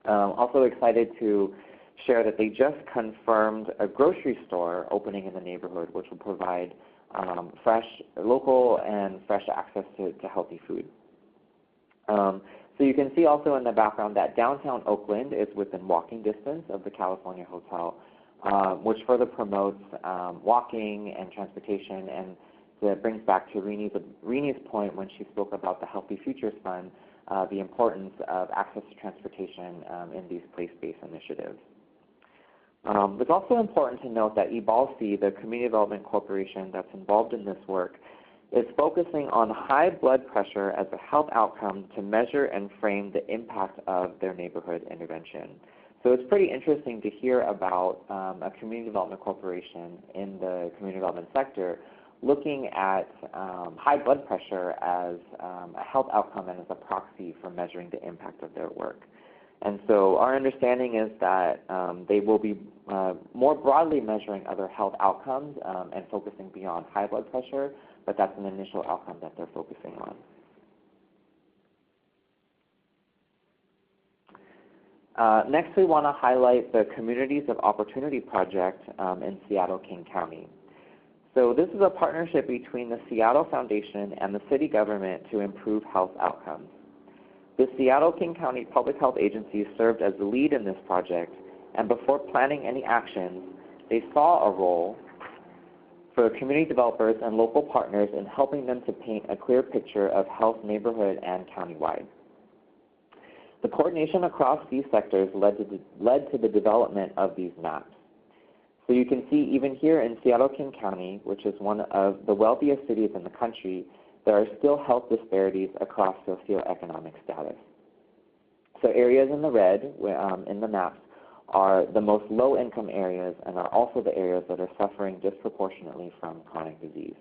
Also excited to share that they just confirmed a grocery store opening in the neighborhood, which will provide local and fresh access to healthy food. So you can see also in the background that downtown Oakland is within walking distance of the California Hotel, which further promotes walking and transportation, and that brings back to Rini's point when she spoke about the Healthy Futures Fund, the importance of access to transportation in these place-based initiatives. It's also important to note that EBALC, the Community Development Corporation that's involved in this work, is focusing on high blood pressure as a health outcome to measure and frame the impact of their neighborhood intervention. So it's pretty interesting to hear about a community development corporation in the community development sector looking at high blood pressure as a health outcome and as a proxy for measuring the impact of their work. And so our understanding is that they will be more broadly measuring other health outcomes and focusing beyond high blood pressure, but that's an initial outcome that they're focusing on. Next, we want to highlight the Communities of Opportunity project in Seattle-King County. So this is a partnership between the Seattle Foundation and the city government to improve health outcomes. The Seattle-King County Public Health Agency served as the lead in this project, and before planning any actions, they saw a role for community developers and local partners in helping them to paint a clear picture of health neighborhood and countywide. The coordination across these sectors led to the development of these maps. So you can see even here in Seattle-King County, which is one of the wealthiest cities in the country, there are still health disparities across socioeconomic status. So areas in the red in the maps are the most low-income areas and are also the areas that are suffering disproportionately from chronic disease.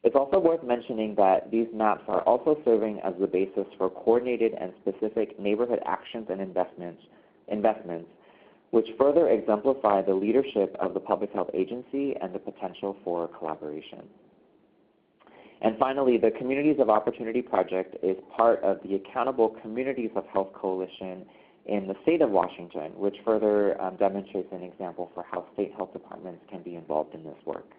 It's also worth mentioning that these maps are also serving as the basis for coordinated and specific neighborhood actions and investments, which further exemplify the leadership of the Public Health Agency and the potential for collaboration. And finally, the Communities of Opportunity project is part of the Accountable Communities of Health Coalition in the state of Washington, which further demonstrates an example for how state health departments can be involved in this work.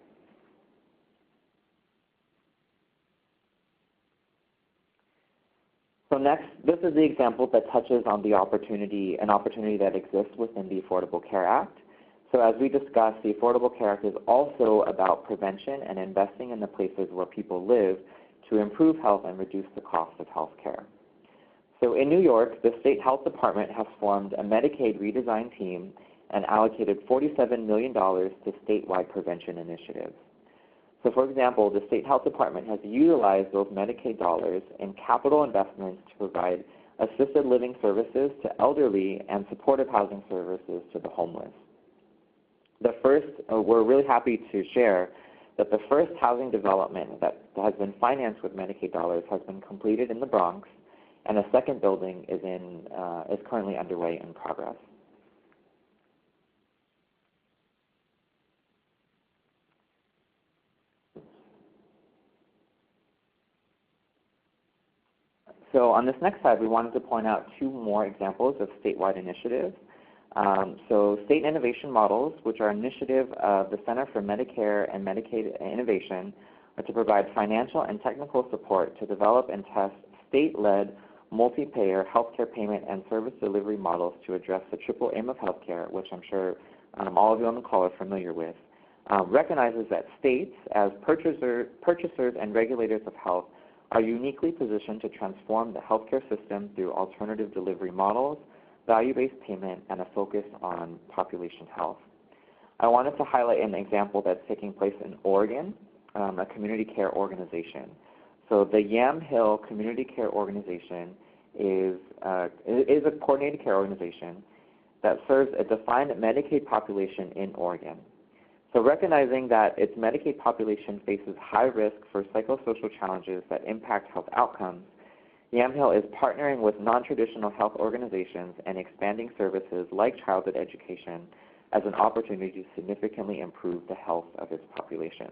So next, this is the example that touches on an opportunity that exists within the Affordable Care Act. So as we discussed, the Affordable Care Act is also about prevention and investing in the places where people live to improve health and reduce the cost of health care. So in New York, the State Health Department has formed a Medicaid redesign team and allocated $47 million to statewide prevention initiatives. So for example, the State Health Department has utilized those Medicaid dollars in capital investments to provide assisted living services to elderly and supportive housing services to the homeless. We're really happy to share that the first housing development that has been financed with Medicaid dollars has been completed in the Bronx, and a second building is currently underway in progress. So on this next slide, we wanted to point out two more examples of statewide initiatives. So State Innovation Models, which are an initiative of the Center for Medicare and Medicaid Innovation, are to provide financial and technical support to develop and test state-led multi-payer healthcare payment and service delivery models to address the triple aim of healthcare, which I'm sure all of you on the call are familiar with, recognizes that states, as purchasers and regulators of health, are uniquely positioned to transform the healthcare system through alternative delivery models, value-based payment, and a focus on population health. I wanted to highlight an example that's taking place in Oregon, a community care organization. So the Yamhill Community Care Organization is a coordinated care organization that serves a defined Medicaid population in Oregon. So recognizing that its Medicaid population faces high risk for psychosocial challenges that impact health outcomes, Yamhill is partnering with non-traditional health organizations and expanding services like childhood education as an opportunity to significantly improve the health of its population.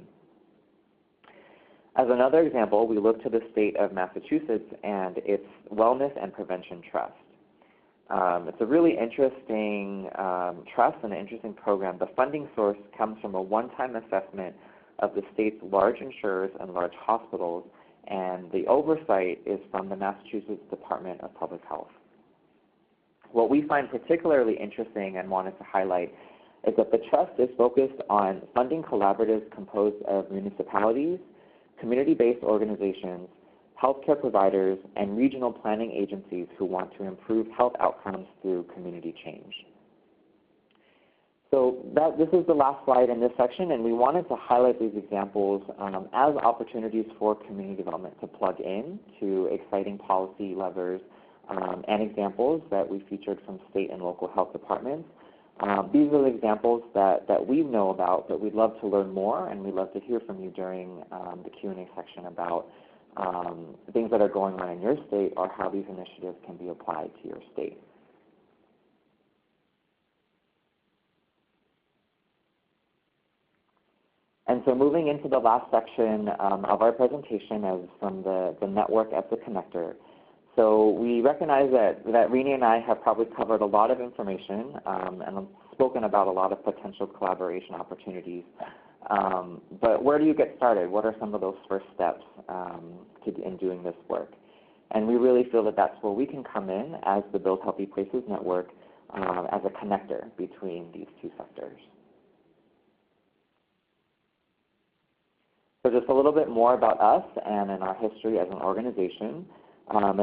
As another example, we look to the state of Massachusetts and its Wellness and Prevention Trust. It's a really interesting trust and an interesting program. The funding source comes from a one-time assessment of the state's large insurers and large hospitals, and the oversight is from the Massachusetts Department of Public Health. What we find particularly interesting and wanted to highlight is that the trust is focused on funding collaboratives composed of municipalities, community-based organizations, healthcare providers, and regional planning agencies who want to improve health outcomes through community change. So this is the last slide in this section, and we wanted to highlight these examples as opportunities for community development to plug in to exciting policy levers and examples that we featured from state and local health departments. These are the examples that we know about, but we'd love to learn more, and we'd love to hear from you during the Q&A section about things that are going on in your state or how these initiatives can be applied to your state. And so moving into the last section of our presentation as from the network as the connector. So we recognize that Rini and I have probably covered a lot of information and spoken about a lot of potential collaboration opportunities. But where do you get started? What are some of those first steps in doing this work? And we really feel that that's where we can come in as the Build Healthy Places Network as a connector between these two sectors. So just a little bit more about us and in our history as an organization.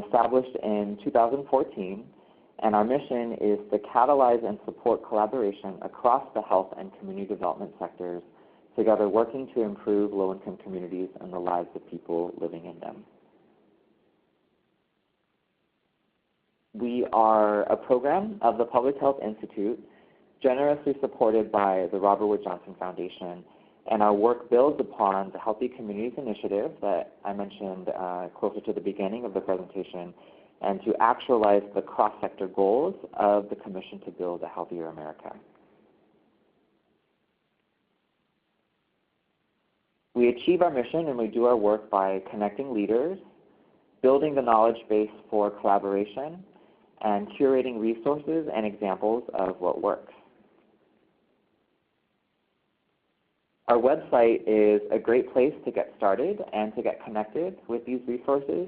Established in 2014, and our mission is to catalyze and support collaboration across the health and community development sectors, together working to improve low-income communities and the lives of people living in them. We are a program of the Public Health Institute, generously supported by the Robert Wood Johnson Foundation, and our work builds upon the Healthy Communities Initiative that I mentioned closer to the beginning of the presentation, and to actualize the cross-sector goals of the Commission to Build a Healthier America. We achieve our mission and we do our work by connecting leaders, building the knowledge base for collaboration, and curating resources and examples of what works. Our website is a great place to get started and to get connected with these resources.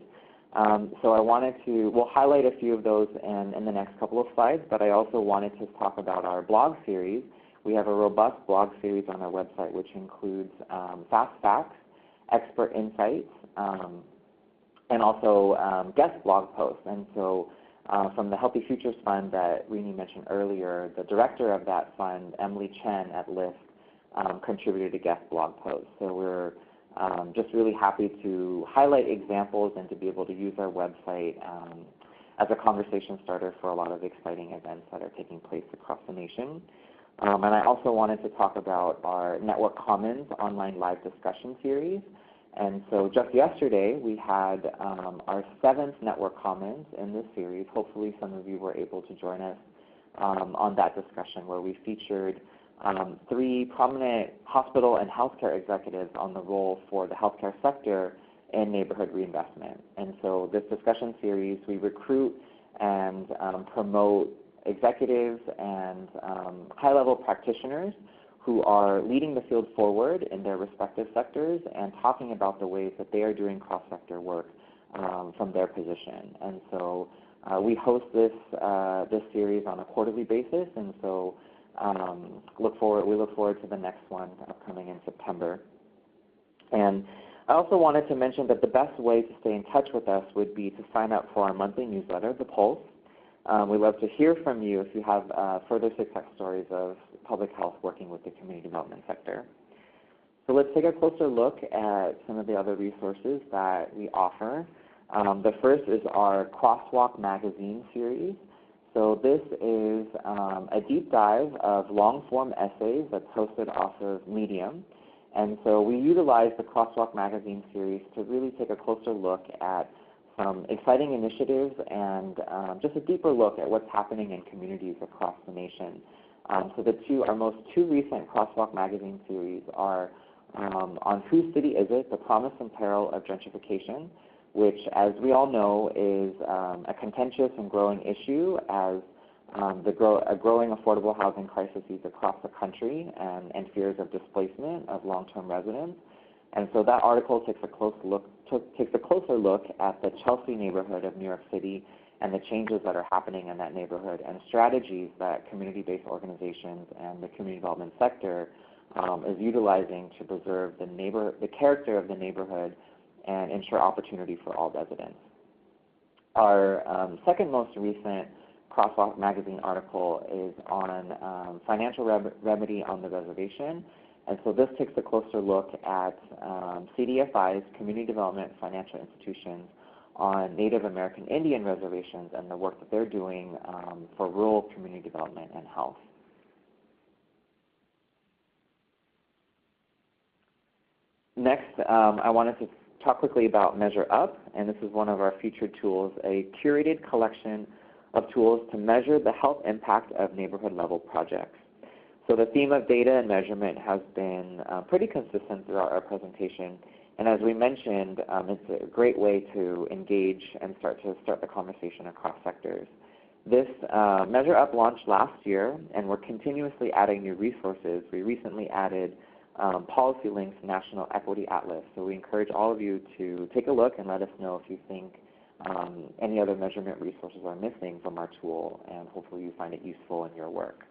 So I wanted to, we'll highlight a few of those in the next couple of slides, but I also wanted to talk about our blog series. We have a robust blog series on our website which includes fast facts, expert insights, and also guest blog posts. And so from the Healthy Futures Fund that Rini mentioned earlier, the director of that fund, Emily Chen at LIFT, contributed a guest blog post. So we're just really happy to highlight examples and to be able to use our website as a conversation starter for a lot of exciting events that are taking place across the nation. And I also wanted to talk about our Network Commons online live discussion series. And so just yesterday we had our 7th Network Commons in this series. Hopefully some of you were able to join us on that discussion where we featured 3 prominent hospital and healthcare executives on the role for the healthcare sector in neighborhood reinvestment. And so this discussion series, we recruit and promote executives and high-level practitioners who are leading the field forward in their respective sectors and talking about the ways that they are doing cross-sector work from their position. And so we host this series on a quarterly basis, and so we look forward to the next one upcoming in September. And I also wanted to mention that the best way to stay in touch with us would be to sign up for our monthly newsletter, The Pulse. We'd love to hear from you if you have further success stories of public health working with the community development sector. So let's take a closer look at some of the other resources that we offer. The first is our Crosswalk magazine series. So this is a deep dive of long-form essays that's hosted off of Medium. And so we utilize the Crosswalk magazine series to really take a closer look at some exciting initiatives and just a deeper look at what's happening in communities across the nation. So our most two recent Crosswalk magazine series are on Whose City Is It? The Promise and Peril of Gentrification, which, as we all know, is a contentious and growing issue as a growing affordable housing crisis across the country and fears of displacement of long-term residents. And so that article takes a closer look at the Chelsea neighborhood of New York City and the changes that are happening in that neighborhood and strategies that community-based organizations and the community development sector is utilizing to preserve the character of the neighborhood and ensure opportunity for all residents. Our second most recent Crosswalk magazine article is on financial remedy on the reservation. And so this takes a closer look at CDFI's, Community Development Financial Institutions, on Native American Indian reservations and the work that they're doing for rural community development and health. Next, I wanted to talk quickly about Measure Up, and this is one of our featured tools, a curated collection of tools to measure the health impact of neighborhood-level projects. So the theme of data and measurement has been pretty consistent throughout our presentation, and as we mentioned, it's a great way to engage and start the conversation across sectors. This Measure Up launched last year, and we're continuously adding new resources. We recently added PolicyLink's National Equity Atlas. So we encourage all of you to take a look and let us know if you think any other measurement resources are missing from our tool, and hopefully you find it useful in your work.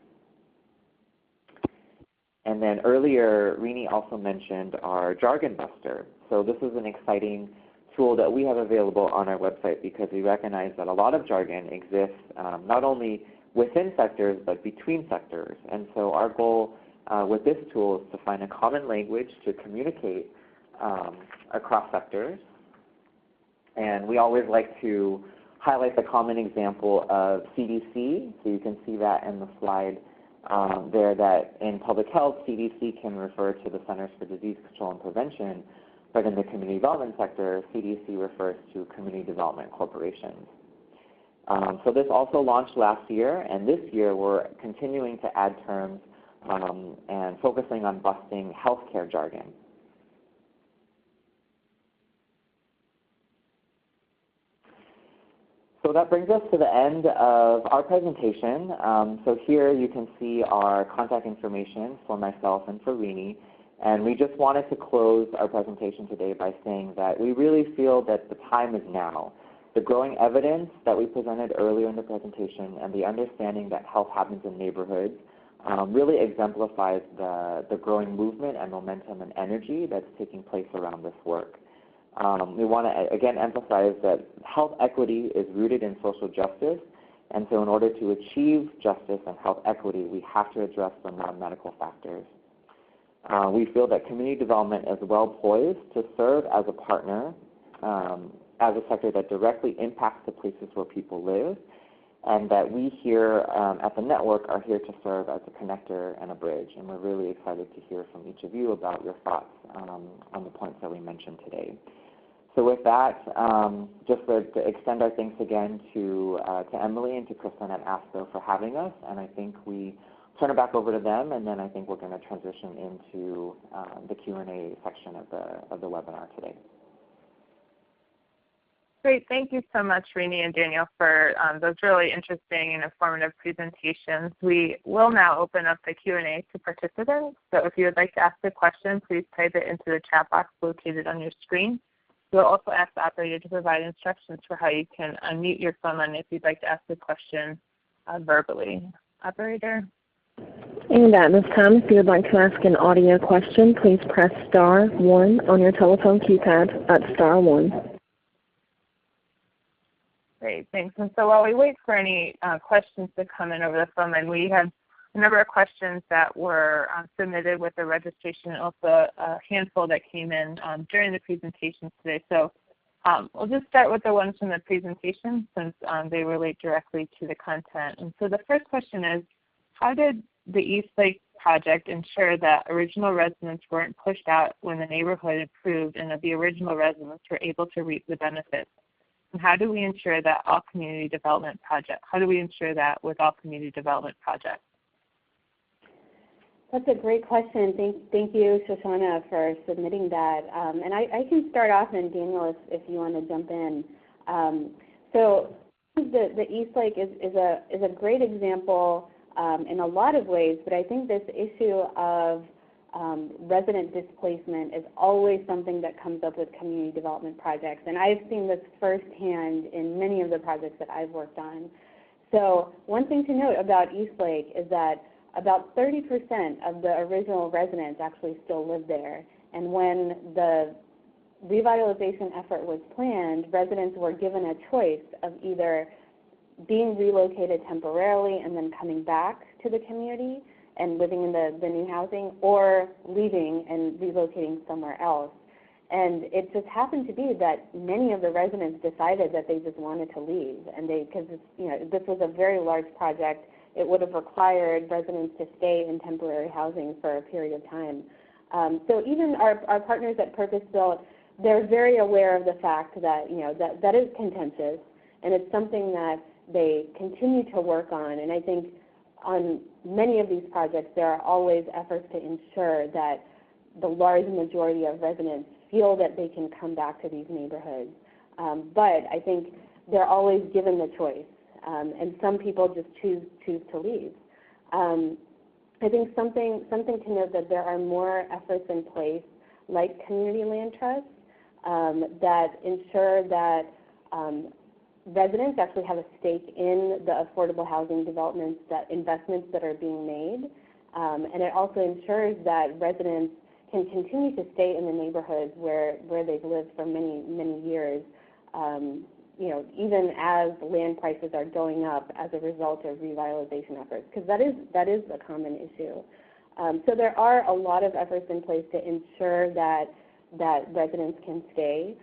And then earlier, Rini also mentioned our Jargon Buster. So this is an exciting tool that we have available on our website because we recognize that a lot of jargon exists not only within sectors but between sectors. And so our goal with this tool is to find a common language to communicate across sectors. And we always like to highlight the common example of CDC. So you can see that in the slide there, that in public health, CDC can refer to the Centers for Disease Control and Prevention, but in the community development sector, CDC refers to community development corporations. So this also launched last year, and this year we're continuing to add terms and focusing on busting healthcare jargon. So that brings us to the end of our presentation. So here you can see our contact information for myself and for Rini. And we just wanted to close our presentation today by saying that we really feel that the time is now. The growing evidence that we presented earlier in the presentation and the understanding that health happens in neighborhoods really exemplifies the growing movement and momentum and energy that's taking place around this work. We want to again emphasize that health equity is rooted in social justice, and so in order to achieve justice and health equity, we have to address the non-medical factors. We feel that community development is well poised to serve as a partner, as a sector that directly impacts the places where people live, and that we here at the network are here to serve as a connector and a bridge. And we're really excited to hear from each of you about your thoughts on the points that we mentioned today. So with that, just to extend our thanks again to Emily and to Kristen at ASPO for having us, and I think we turn it back over to them, and then I think we're going to transition into the Q&A section of the webinar today. Great. Thank you so much, Rini and Daniel, for those really interesting and informative presentations. We will now open up the Q&A to participants. So if you would like to ask a question, please type it into the chat box located on your screen. We'll also ask the operator to provide instructions for how you can unmute your phone line if you'd like to ask a question verbally. Operator? And at this time, if you would like to ask an audio question, please press *1 on your telephone keypad. That's *1. Great, thanks. And so while we wait for any questions to come in over the phone line, we had a number of questions that were submitted with the registration, and also a handful that came in during the presentation today. So we'll just start with the ones from the presentation since they relate directly to the content. And so the first question is, how did the Eastlake project ensure that original residents weren't pushed out when the neighborhood improved and that the original residents were able to reap the benefits? And how do we ensure that all community development projects? How do we ensure that with all community development projects? That's a great question. Thank you, Shoshana, for submitting that. And I can start off, and Daniel, if you want to jump in. So the Eastlake is a great example in a lot of ways, but I think this issue of resident displacement is always something that comes up with community development projects. And I've seen this firsthand in many of the projects that I've worked on. So one thing to note about Eastlake is that about 30% of the original residents actually still live there. And when the revitalization effort was planned, residents were given a choice of either being relocated temporarily and then coming back to the community and living in the new housing, or leaving and relocating somewhere else. And it just happened to be that many of the residents decided that they just wanted to leave, and because this was a very large project, it would have required residents to stay in temporary housing for a period of time. So even our partners at Purpose Built, they're very aware of the fact that, that is contentious, and it's something that they continue to work on. And I think on many of these projects, there are always efforts to ensure that the large majority of residents feel that they can come back to these neighborhoods. But I think they're always given the choice, and some people just choose to leave. I think something to note that there are more efforts in place, like community land trusts, that ensure that residents actually have a stake in the affordable housing developments, that investments that are being made, and it also ensures that residents can continue to stay in the neighborhoods where they've lived for many, many years, even as land prices are going up as a result of revitalization efforts, because that is a common issue. So there are a lot of efforts in place to ensure that residents can stay.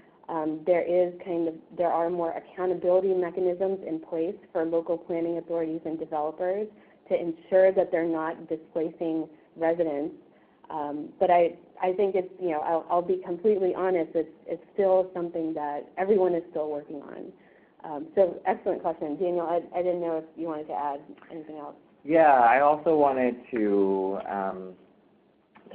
There are more accountability mechanisms in place for local planning authorities and developers to ensure that they're not displacing residents. But I think it's, I'll be completely honest, it's still something that everyone is still working on. So excellent question. Daniel, I didn't know if you wanted to add anything else. Yeah, I also wanted to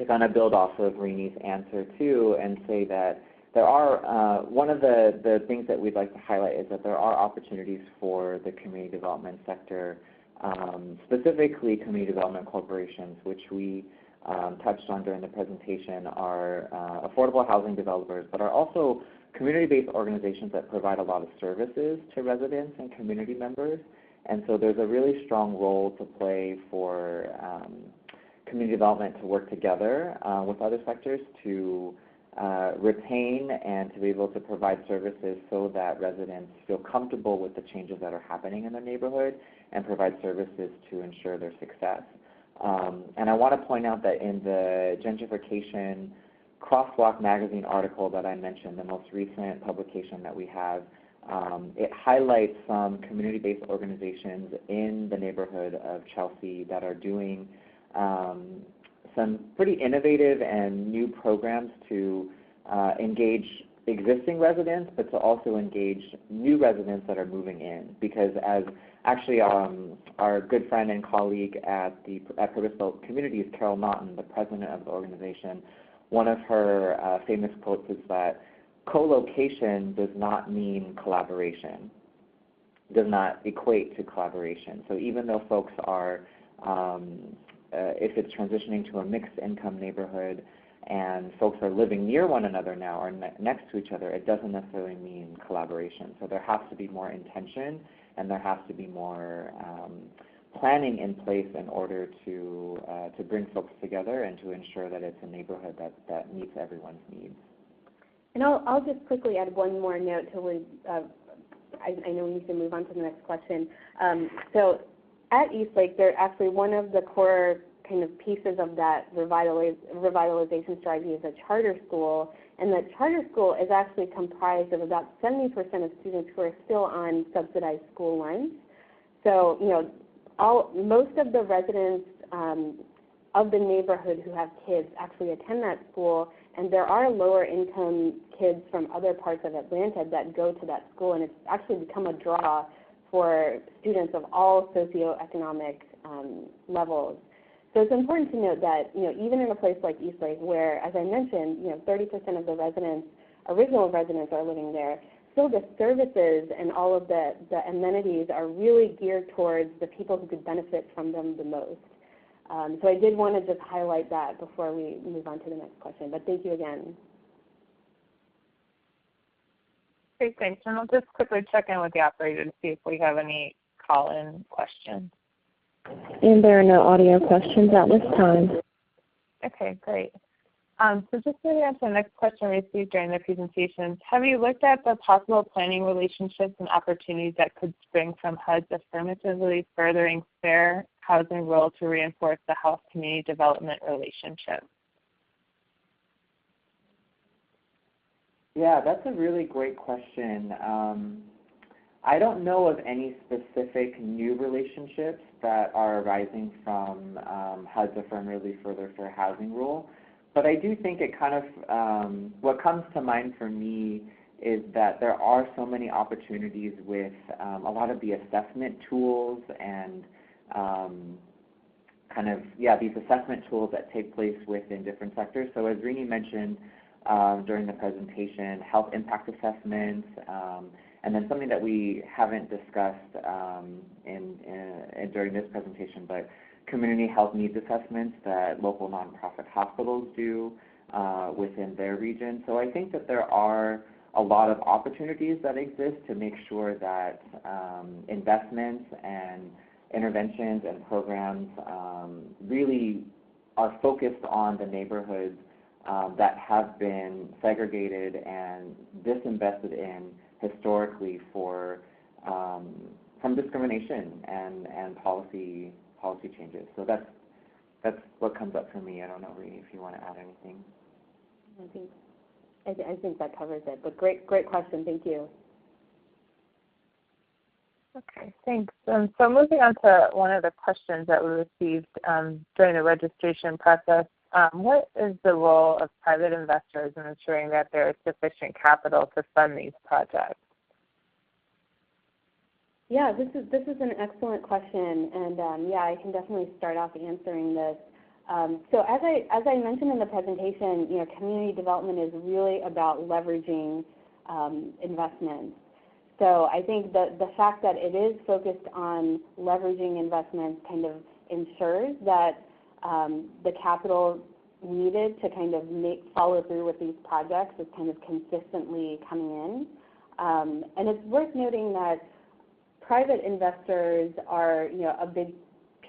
kind of build off of Rini's answer too and say that there are, one of the things that we'd like to highlight is that there are opportunities for the community development sector, specifically community development corporations, which we touched on during the presentation, are affordable housing developers, but are also community-based organizations that provide a lot of services to residents and community members. And so there's a really strong role to play for community development to work together with other sectors to retain and to be able to provide services so that residents feel comfortable with the changes that are happening in their neighborhood and provide services to ensure their success. And I want to point out that in the Gentrification Crosswalk magazine article that I mentioned, the most recent publication that we have, it highlights some community-based organizations in the neighborhood of Chelsea that are doing some pretty innovative and new programs to engage existing residents, but to also engage new residents that are moving in. Because as actually our good friend and colleague at Purpose Built Communities, Carol Naughton, the president of the organization, one of her famous quotes is that co-location does not mean collaboration, does not equate to collaboration. So even though folks are, if it's transitioning to a mixed income neighborhood and folks are living near one another now or next to each other, it doesn't necessarily mean collaboration. So there has to be more intention and there has to be more planning in place in order to bring folks together and to ensure that it's a neighborhood that meets everyone's needs. And I'll just quickly add one more note till I know we need to move on to the next question. So at Eastlake, they're actually one of the core kind of pieces of that revitalization strategy is a charter school, and that charter school is actually comprised of about 70% of students who are still on subsidized school lunch. So, most of the residents of the neighborhood who have kids actually attend that school, and there are lower income kids from other parts of Atlanta that go to that school, and it's actually become a draw for students of all socioeconomic levels. So it's important to note that, even in a place like Eastlake, where, as I mentioned, 30% of the original residents are living there, still the services and all of the amenities are really geared towards the people who could benefit from them the most. So I did want to just highlight that before we move on to the next question, but thank you again. Great, thanks. And I'll just quickly check in with the operator to see if we have any call-in questions. And there are no audio questions at this time. Okay, great. So just moving on to the next question received during the presentations, have you looked at the possible planning relationships and opportunities that could spring from HUD's affirmatively furthering fair housing role to reinforce the health community development relationship? Yeah, that's a really great question. I don't know of any specific new relationships that are arising from HUD's affirmatively further fair housing rule, but I do think it kind of, what comes to mind for me is that there are so many opportunities with a lot of the assessment tools and these assessment tools that take place within different sectors. So as Rini mentioned during the presentation, health impact assessments, and then something that we haven't discussed during this presentation, but community health needs assessments that local nonprofit hospitals do within their region. So I think that there are a lot of opportunities that exist to make sure that investments and interventions and programs really are focused on the neighborhoods that have been segregated and disinvested in historically from discrimination and policy changes. So that's what comes up for me. I don't know, Rini, if you want to add anything. I think that covers it. But great question. Thank you. Okay, thanks. So moving on to one of the questions that we received during the registration process, what is the role of private investors in ensuring that there is sufficient capital to fund these projects? Yeah, this is an excellent question, and I can definitely start off answering this. So as I mentioned in the presentation, community development is really about leveraging investments. So I think that the fact that it is focused on leveraging investments kind of ensures that the capital needed to kind of follow through with these projects is kind of consistently coming in. And it's worth noting that private investors are a big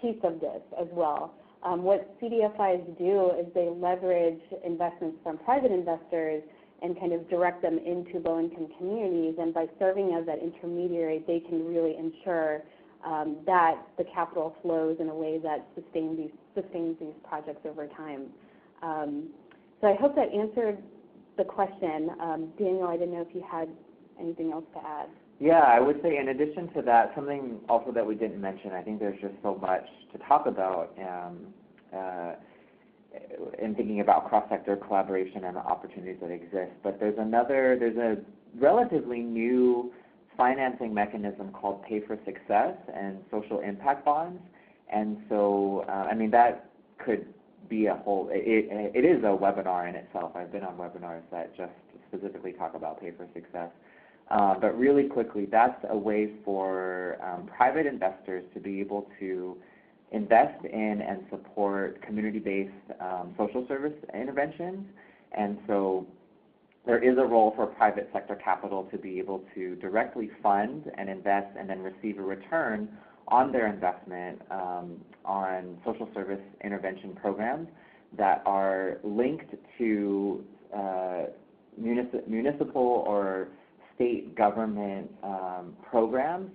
piece of this as well. What CDFIs do is they leverage investments from private investors and kind of direct them into low-income communities, and by serving as that intermediary, they can really ensure that the capital flows in a way that sustains these projects over time. So I hope that answered the question. Daniel, I didn't know if you had anything else to add. Yeah, I would say in addition to that, something also that we didn't mention, I think there's just so much to talk about in thinking about cross-sector collaboration and the opportunities that exist. But there's a relatively new financing mechanism called Pay for Success and social impact bonds. And so, that could be it is a webinar in itself. I've been on webinars that just specifically talk about Pay for Success. But really quickly, that's a way for private investors to be able to invest in and support community-based social service interventions. And so there is a role for private sector capital to be able to directly fund and invest and then receive a return on their investment on social service intervention programs that are linked to municipal or state government programs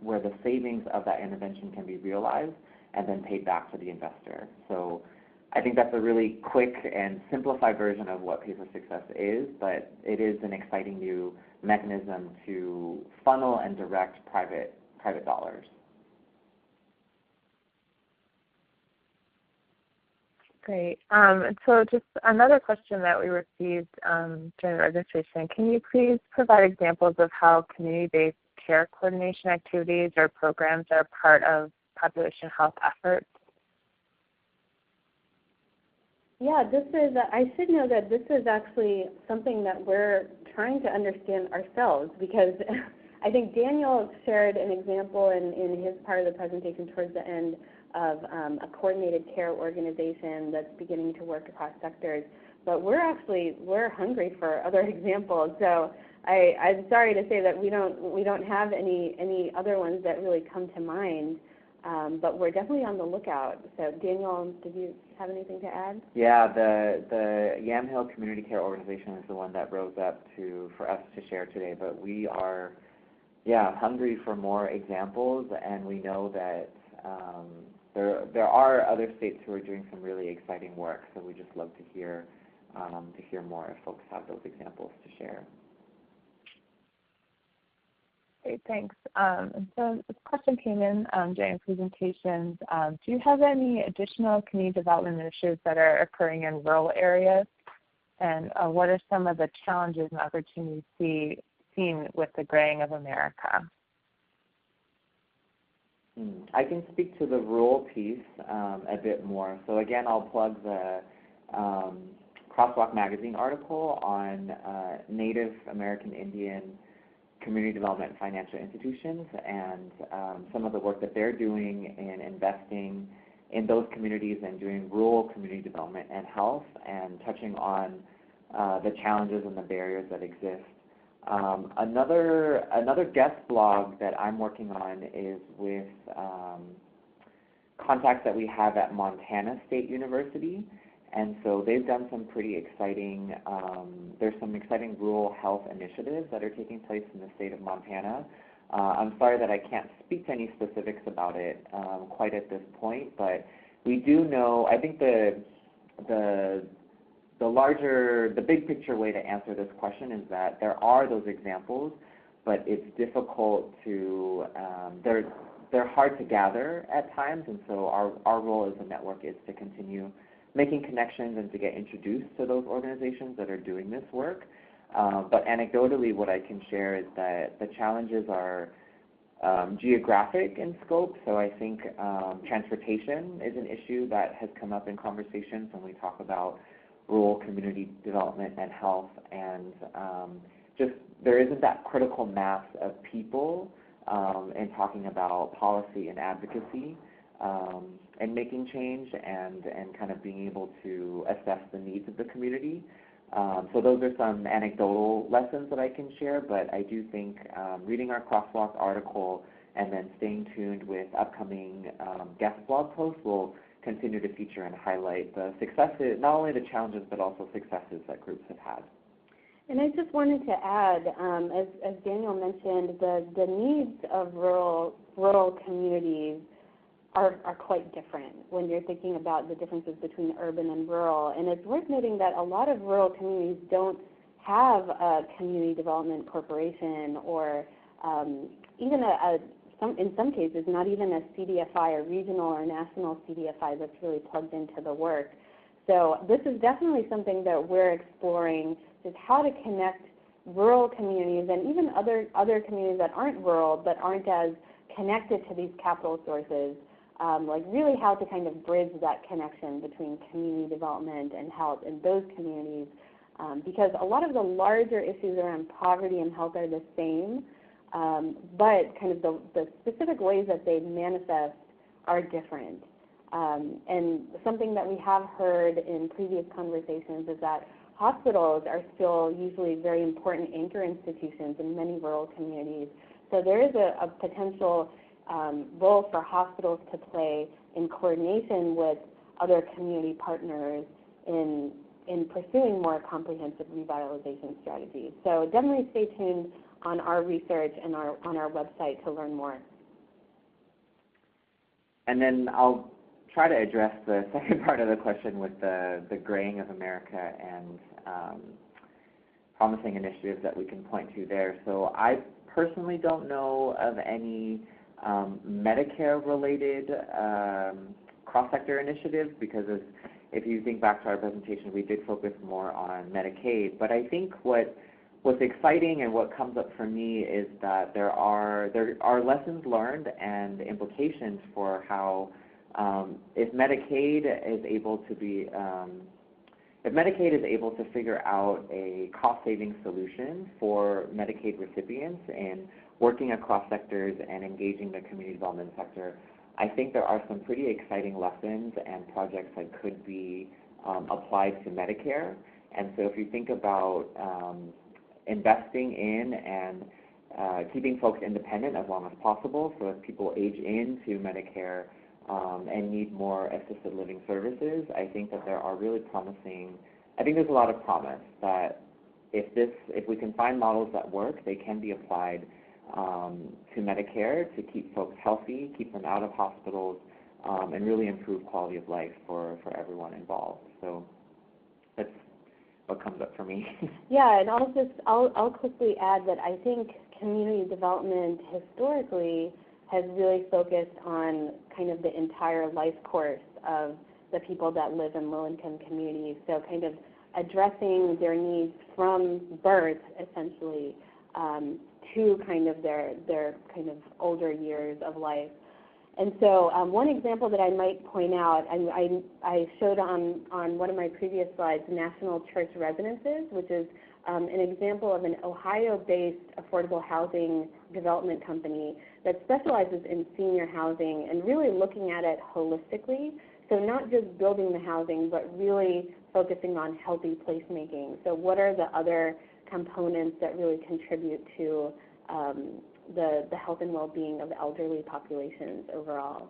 where the savings of that intervention can be realized and then paid back to the investor. So I think that's a really quick and simplified version of what Pay for Success is, but it is an exciting new mechanism to funnel and direct private dollars. Great. So just another question that we received during the registration, can you please provide examples of how community-based care coordination activities or programs are part of population health efforts? Yeah, I should know that this is actually something that we're trying to understand ourselves, because I think Daniel shared an example in his part of the presentation towards the end of a coordinated care organization that's beginning to work across sectors. But we're hungry for other examples. So I'm sorry to say that we don't have any other ones that really come to mind. But we're definitely on the lookout. So Daniel, did you have anything to add? Yeah, the Yamhill Community Care Organization is the one that rose up for us to share today. But we are, hungry for more examples, and we know that there are other states who are doing some really exciting work. So we just love to hear more if folks have those examples to share. Great, thanks. And so this question came in during presentations. Do you have any additional community development initiatives that are occurring in rural areas? And what are some of the challenges and opportunities seen with the graying of America? I can speak to the rural piece a bit more. So again, I'll plug the Crosswalk Magazine article on Native American Indian community development financial institutions and some of the work that they're doing in investing in those communities and doing rural community development and health, and touching on the challenges and the barriers that exist. Another guest blog that I'm working on is with contacts that we have at Montana State University, and so they've done some pretty exciting, there's some exciting rural health initiatives that are taking place in the state of Montana. I'm sorry that I can't speak to any specifics about it quite at this point, but we do know, I think the big picture way to answer this question is that there are those examples, but it's difficult to, they're hard to gather at times, and so our role as a network is to continue making connections and to get introduced to those organizations that are doing this work. But anecdotally, what I can share is that the challenges are geographic in scope. So I think transportation is an issue that has come up in conversations when we talk about rural community development and health, and just there isn't that critical mass of people in talking about policy and advocacy and making change and kind of being able to assess the needs of the community. So those are some anecdotal lessons that I can share, but I do think reading our Crosswalk article and then staying tuned with upcoming guest blog posts will continue to feature and highlight the successes, not only the challenges, but also successes that groups have had. And I just wanted to add, as Daniel mentioned, the needs of rural communities are quite different when you're thinking about the differences between urban and rural. And it's worth noting that a lot of rural communities don't have a community development corporation, or even in some cases, not even a CDFI, a regional or national CDFI that's really plugged into the work. So this is definitely something that we're exploring, is how to connect rural communities and even other communities that aren't rural but aren't as connected to these capital sources, like really how to kind of bridge that connection between community development and health in those communities, because a lot of the larger issues around poverty and health are the same, but kind of the specific ways that they manifest are different. And something that we have heard in previous conversations is that hospitals are still usually very important anchor institutions in many rural communities. So there is a potential role for hospitals to play in coordination with other community partners in pursuing more comprehensive revitalization strategies. So definitely stay tuned on our research and on our website to learn more. And then I'll try to address the second part of the question with the graying of America and promising initiatives that we can point to there. So I personally don't know of any Medicare-related cross-sector initiatives, because if you think back to our presentation, we did focus more on Medicaid. But I think what's exciting and what comes up for me is that there are lessons learned and implications for how if Medicaid is able to figure out a cost-saving solution for Medicaid recipients and working across sectors and engaging the community development sector, I think there are some pretty exciting lessons and projects that could be applied to Medicare. And so if you think about investing in and keeping folks independent as long as possible, so as people age into Medicare and need more assisted living services, I think that there are really promising, I think there's a lot of promise that if we can find models that work, they can be applied to Medicare to keep folks healthy, keep them out of hospitals, and really improve quality of life for everyone involved. So that's what comes up for me. Yeah, and I'll quickly add that I think community development historically has really focused on kind of the entire life course of the people that live in low-income communities. So kind of addressing their needs from birth, essentially, to kind of their kind of older years of life. And so one example that I might point out, I showed on one of my previous slides, National Church Residences, which is an example of an Ohio-based affordable housing development company that specializes in senior housing and really looking at it holistically. So not just building the housing, but really focusing on healthy placemaking. So what are the other components that really contribute to the health and well-being of elderly populations overall?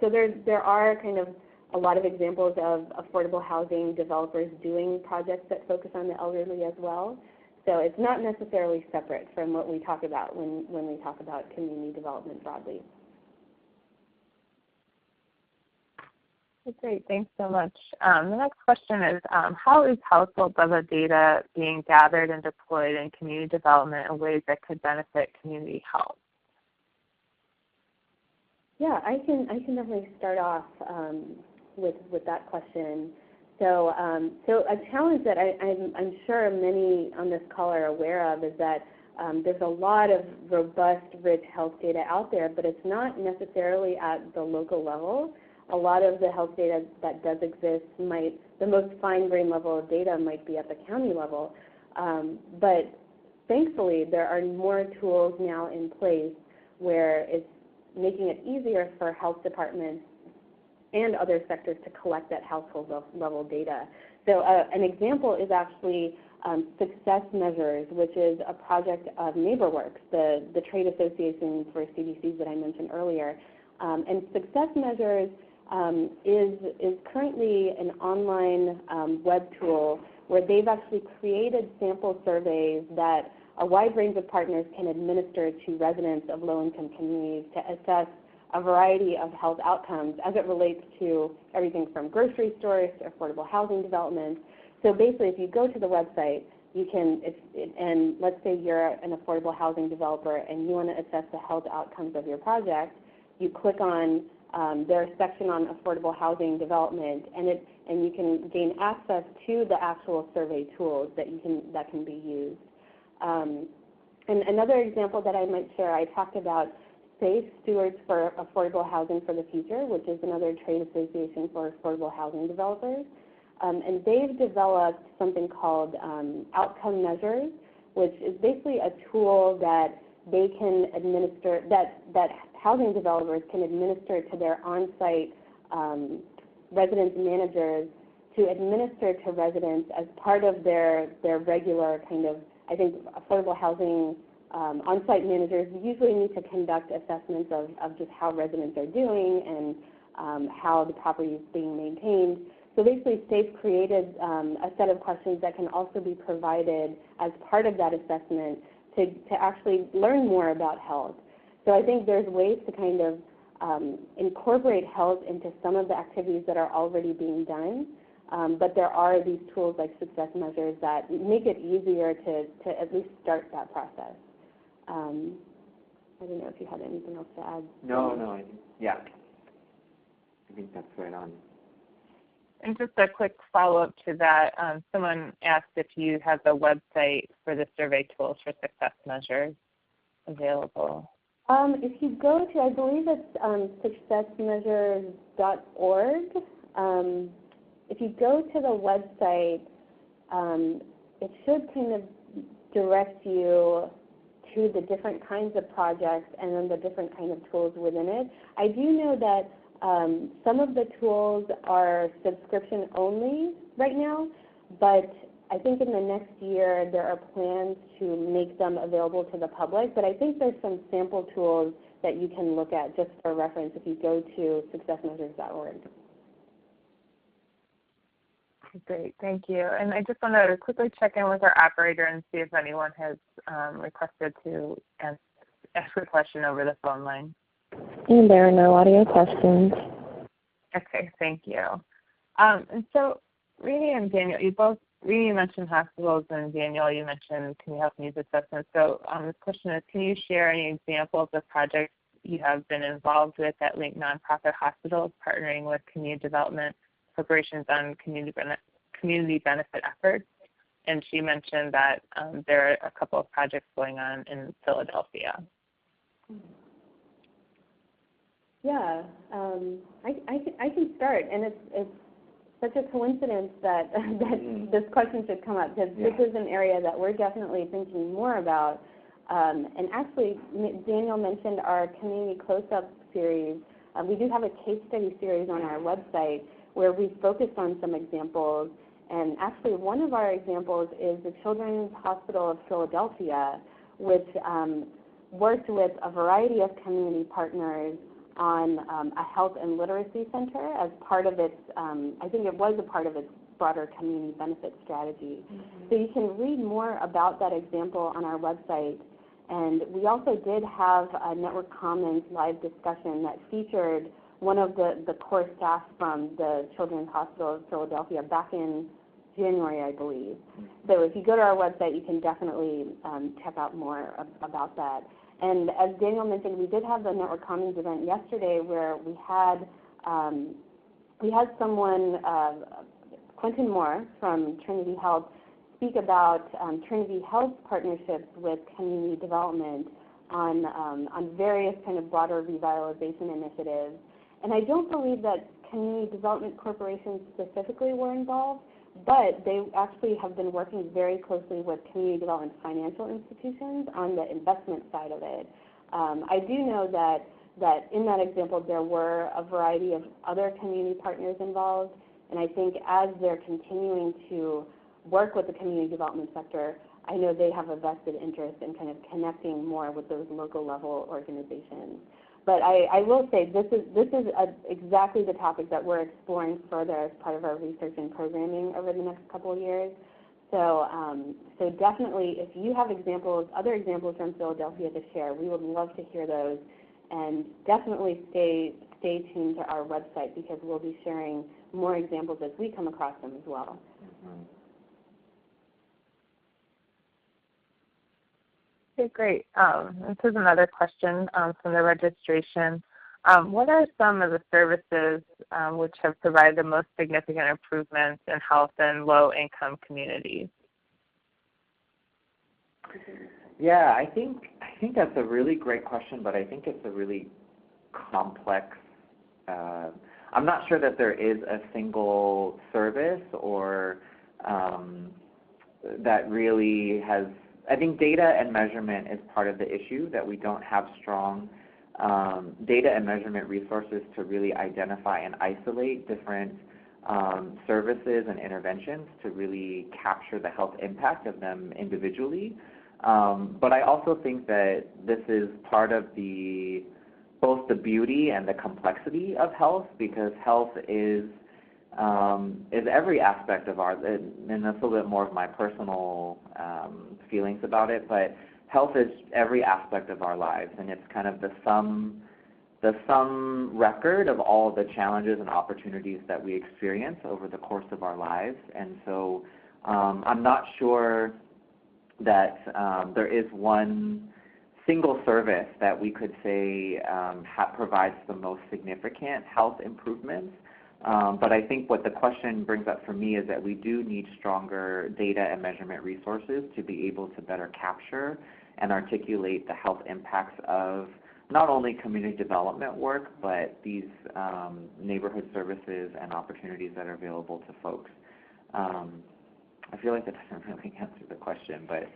So there are kind of a lot of examples of affordable housing developers doing projects that focus on the elderly as well. So it's not necessarily separate from what we talk about when we talk about community development broadly. Great, thanks so much. The next question is, how is household level data being gathered and deployed in community development in ways that could benefit community health? Yeah, I can definitely start off with that question. So a challenge that I'm sure many on this call are aware of is that there's a lot of robust, rich health data out there, but it's not necessarily at the local level. A lot of the health data that does exist the most fine-grained level of data might be at the county level. But thankfully, there are more tools now in place where it's making it easier for health departments and other sectors to collect that household level data. So an example is actually Success Measures, which is a project of NeighborWorks, the trade association for CDCs that I mentioned earlier. And Success Measures is currently an online web tool where they've actually created sample surveys that a wide range of partners can administer to residents of low-income communities to assess a variety of health outcomes as it relates to everything from grocery stores to affordable housing development. So basically, if you go to the website, you can, and let's say you're an affordable housing developer and you want to assess the health outcomes of your project, you click on their section on affordable housing development, and you can gain access to the actual survey tools that can be used. And another example that I might share, I talked about SAFE, Stewards for Affordable Housing for the Future, which is another trade association for affordable housing developers. And they've developed something called Outcome Measures, which is basically a tool that they can administer, that housing developers can administer to their on-site residence managers to administer to residents as part of their regular kind of, I think affordable housing on-site managers usually need to conduct assessments of just how residents are doing and how the property is being maintained. So basically, SAFE created a set of questions that can also be provided as part of that assessment to actually learn more about health. So I think there's ways to kind of incorporate health into some of the activities that are already being done, but there are these tools like Success Measures that make it easier to at least start that process. I don't know if you had anything else to add. No, I think that's right on. And just a quick follow-up to that, someone asked if you have the website for the survey tools for Success Measures available. If you go to, I believe it's successmeasures.org. If you go to the website, it should kind of direct you to the different kinds of projects and then the different kind of tools within it. I do know that some of the tools are subscription only right now, but I think in the next year there are plans to make them available to the public, but I think there's some sample tools that you can look at just for reference if you go to successmeasures.org. Great, thank you. And I just want to quickly check in with our operator and see if anyone has requested to ask a question over the phone line. And there are no audio questions. Okay, thank you. And so, Rini and Daniel, you both Rena, you mentioned hospitals, and Daniel, you mentioned community health needs assessment. So this question is, can you share any examples of projects you have been involved with that link nonprofit hospitals partnering with community development corporations on community benefit efforts? And she mentioned that there are a couple of projects going on in Philadelphia. Yeah, I can start, and it's such a coincidence that this question should come up, because this is an area that we're definitely thinking more about. And actually, Daniel mentioned our community close-up series. We do have a case study series on our website where we focused on some examples. And actually, one of our examples is the Children's Hospital of Philadelphia, which worked with a variety of community partners on a health and literacy center as part of its, I think it was a part of its broader community benefit strategy. So you can read more about that example on our website. And we also did have a Network Commons live discussion that featured one of the core staff from the Children's Hospital of Philadelphia back in January, I believe. So if you go to our website, you can definitely check out more about that. And as Daniel mentioned, we did have the Network Commons event yesterday where we had someone, Quentin Moore from Trinity Health, speak about Trinity Health's partnerships with community development on various kind of broader revitalization initiatives. And I don't believe that community development corporations specifically were involved, but they actually have been working very closely with community development financial institutions on the investment side of it. I do know that in that example there were a variety of other community partners involved, and I think as they're continuing to work with the community development sector, I know they have a vested interest in kind of connecting more with those local level organizations. But I will say this is exactly the topic that we're exploring further as part of our research and programming over the next couple of years. So, so definitely, if you have examples, other examples from Philadelphia to share, we would love to hear those. And definitely stay tuned to our website, because we'll be sharing more examples as we come across them as well. Okay, great. This is another question from the registration. What are some of the services which have provided the most significant improvements in health in low-income communities? Yeah, I think that's a really great question, but I think it's a really complex. I'm not sure that there is a single service or that really has. I think data and measurement is part of the issue, that we don't have strong data and measurement resources to really identify and isolate different services and interventions to really capture the health impact of them individually. But I also think that this is part of both the beauty and the complexity of health, because health is every aspect of our, and that's a little bit more of my personal feelings about it, but health is every aspect of our lives, and it's kind of the sum record of all the challenges and opportunities that we experience over the course of our lives. And so I'm not sure that there is one single service that we could say provides the most significant health improvements. But I think what the question brings up for me is that we do need stronger data and measurement resources to be able to better capture and articulate the health impacts of not only community development work, but these neighborhood services and opportunities that are available to folks. I feel like that doesn't really answer the question, but.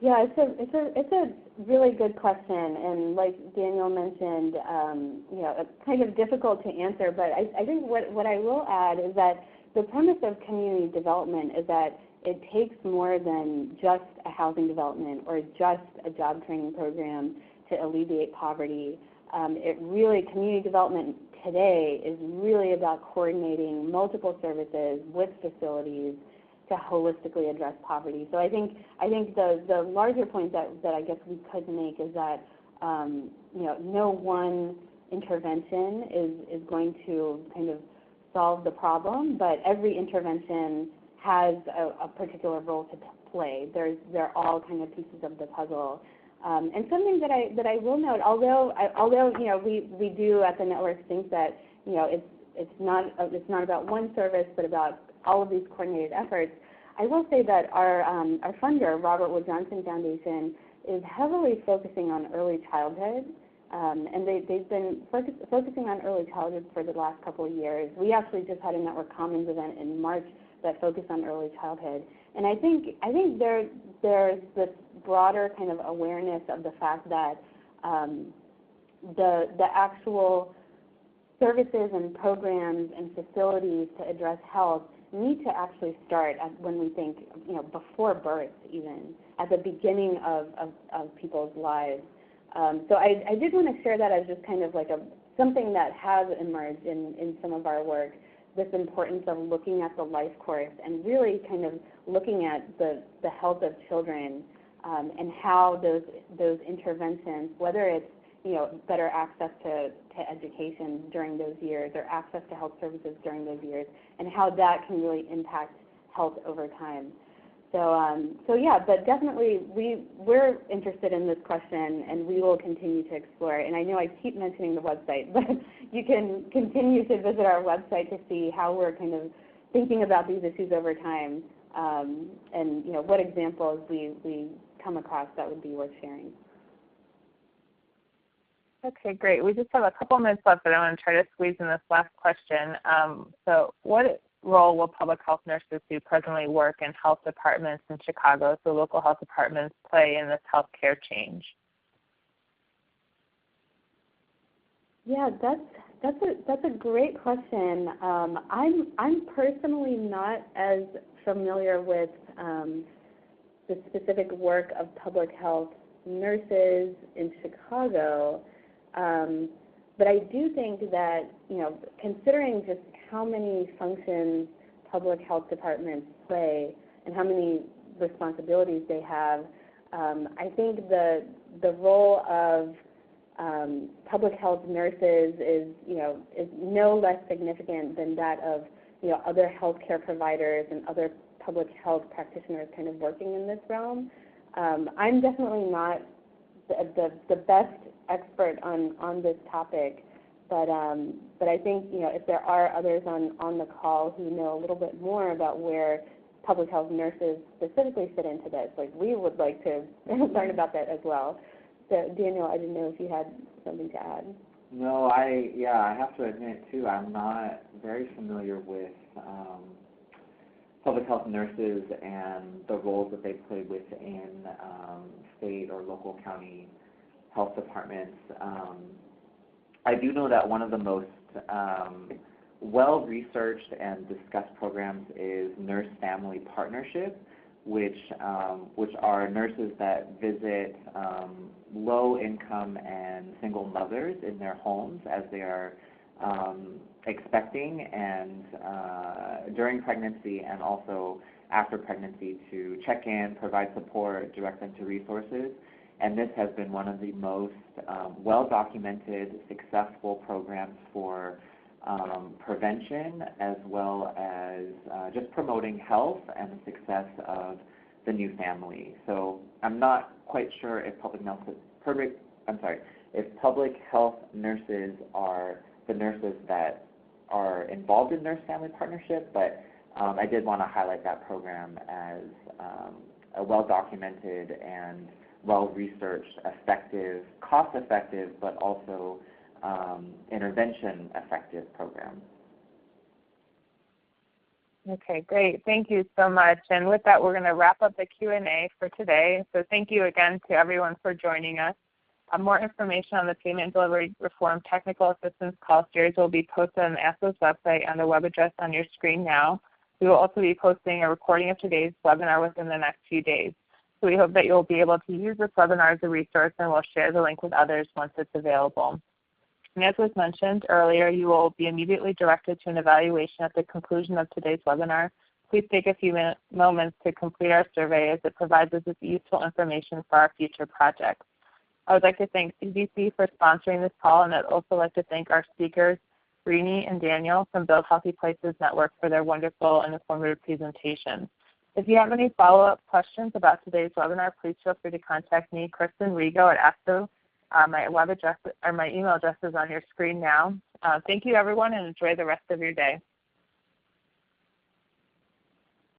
Yeah, it's a really good question, and like Daniel mentioned, you know, it's kind of difficult to answer. But I think what I will add is that the premise of community development is that it takes more than just a housing development or just a job training program to alleviate poverty. Community development today is really about coordinating multiple services with facilities to holistically address poverty. So I think the larger point that I guess we could make is that you know, no one intervention is going to kind of solve the problem, but every intervention has a particular role to play. They're all kind of pieces of the puzzle. And something that I will note, although we do at the network think that it's not about one service, but about all of these coordinated efforts. I will say that our funder, Robert Wood Johnson Foundation, is heavily focusing on early childhood, and they've been focusing on early childhood for the last couple of years. We actually just had a Network Commons event in March that focused on early childhood, and I think there's this broader kind of awareness of the fact that the actual services and programs and facilities to address health need to actually start when we think, before birth even, at the beginning of people's lives. So I did want to share that as just kind of like something that has emerged in some of our work, this importance of looking at the life course and really kind of looking at the health of children and how those interventions, whether it's better access to education during those years or access to health services during those years, and how that can really impact health over time. So yeah, but definitely we're interested in this question, and we will continue to explore it. And I know I keep mentioning the website, but you can continue to visit our website to see how we're kind of thinking about these issues over time, and what examples we come across that would be worth sharing. Okay, great. We just have a couple minutes left, but I want to try to squeeze in this last question. So what role will public health nurses who presently work in health departments in Chicago, so local health departments, play in this healthcare change? Yeah, that's a great question. I'm personally not as familiar with the specific work of public health nurses in Chicago. But I do think that, considering just how many functions public health departments play and how many responsibilities they have, I think the role of public health nurses is no less significant than that of other healthcare providers and other public health practitioners kind of working in this realm. I'm definitely not the best expert on this topic, but I think if there are others on the call who know a little bit more about where public health nurses specifically fit into this, we would like to learn about that as well. So Daniel, I didn't know if you had something to add. No, I have to admit too, I'm not very familiar with public health nurses and the roles that they play within state or local county health departments. I do know that one of the most well-researched and discussed programs is nurse-family partnership, which are nurses that visit low-income and single mothers in their homes as they are expecting and during pregnancy and also after pregnancy to check in, provide support, direct them to resources. And this has been one of the most well-documented, successful programs for prevention as well as just promoting health and the success of the new family. So I'm not quite sure if public health nurses are the nurses that are involved in nurse-family partnership, but I did want to highlight that program as a well-documented and well-researched, effective, cost-effective, but also intervention-effective program. Okay, great. Thank you so much. And with that, we're going to wrap up the Q&A for today. So thank you again to everyone for joining us. More information on the Payment and Delivery Reform Technical Assistance Call Series will be posted on the ASTO's website on the web address on your screen now. We will also be posting a recording of today's webinar within the next few days. So we hope that you'll be able to use this webinar as a resource, and we'll share the link with others once it's available. And as was mentioned earlier, you will be immediately directed to an evaluation at the conclusion of today's webinar. Please take a few moments to complete our survey as it provides us with useful information for our future projects. I would like to thank CDC for sponsoring this call, and I'd also like to thank our speakers, Rini and Daniel from Build Healthy Places Network for their wonderful and informative presentation. If you have any follow-up questions about today's webinar, please feel free to contact me, Kristen Rigo at ASTO. My web address or my email address is on your screen now. Thank you, everyone, and enjoy the rest of your day.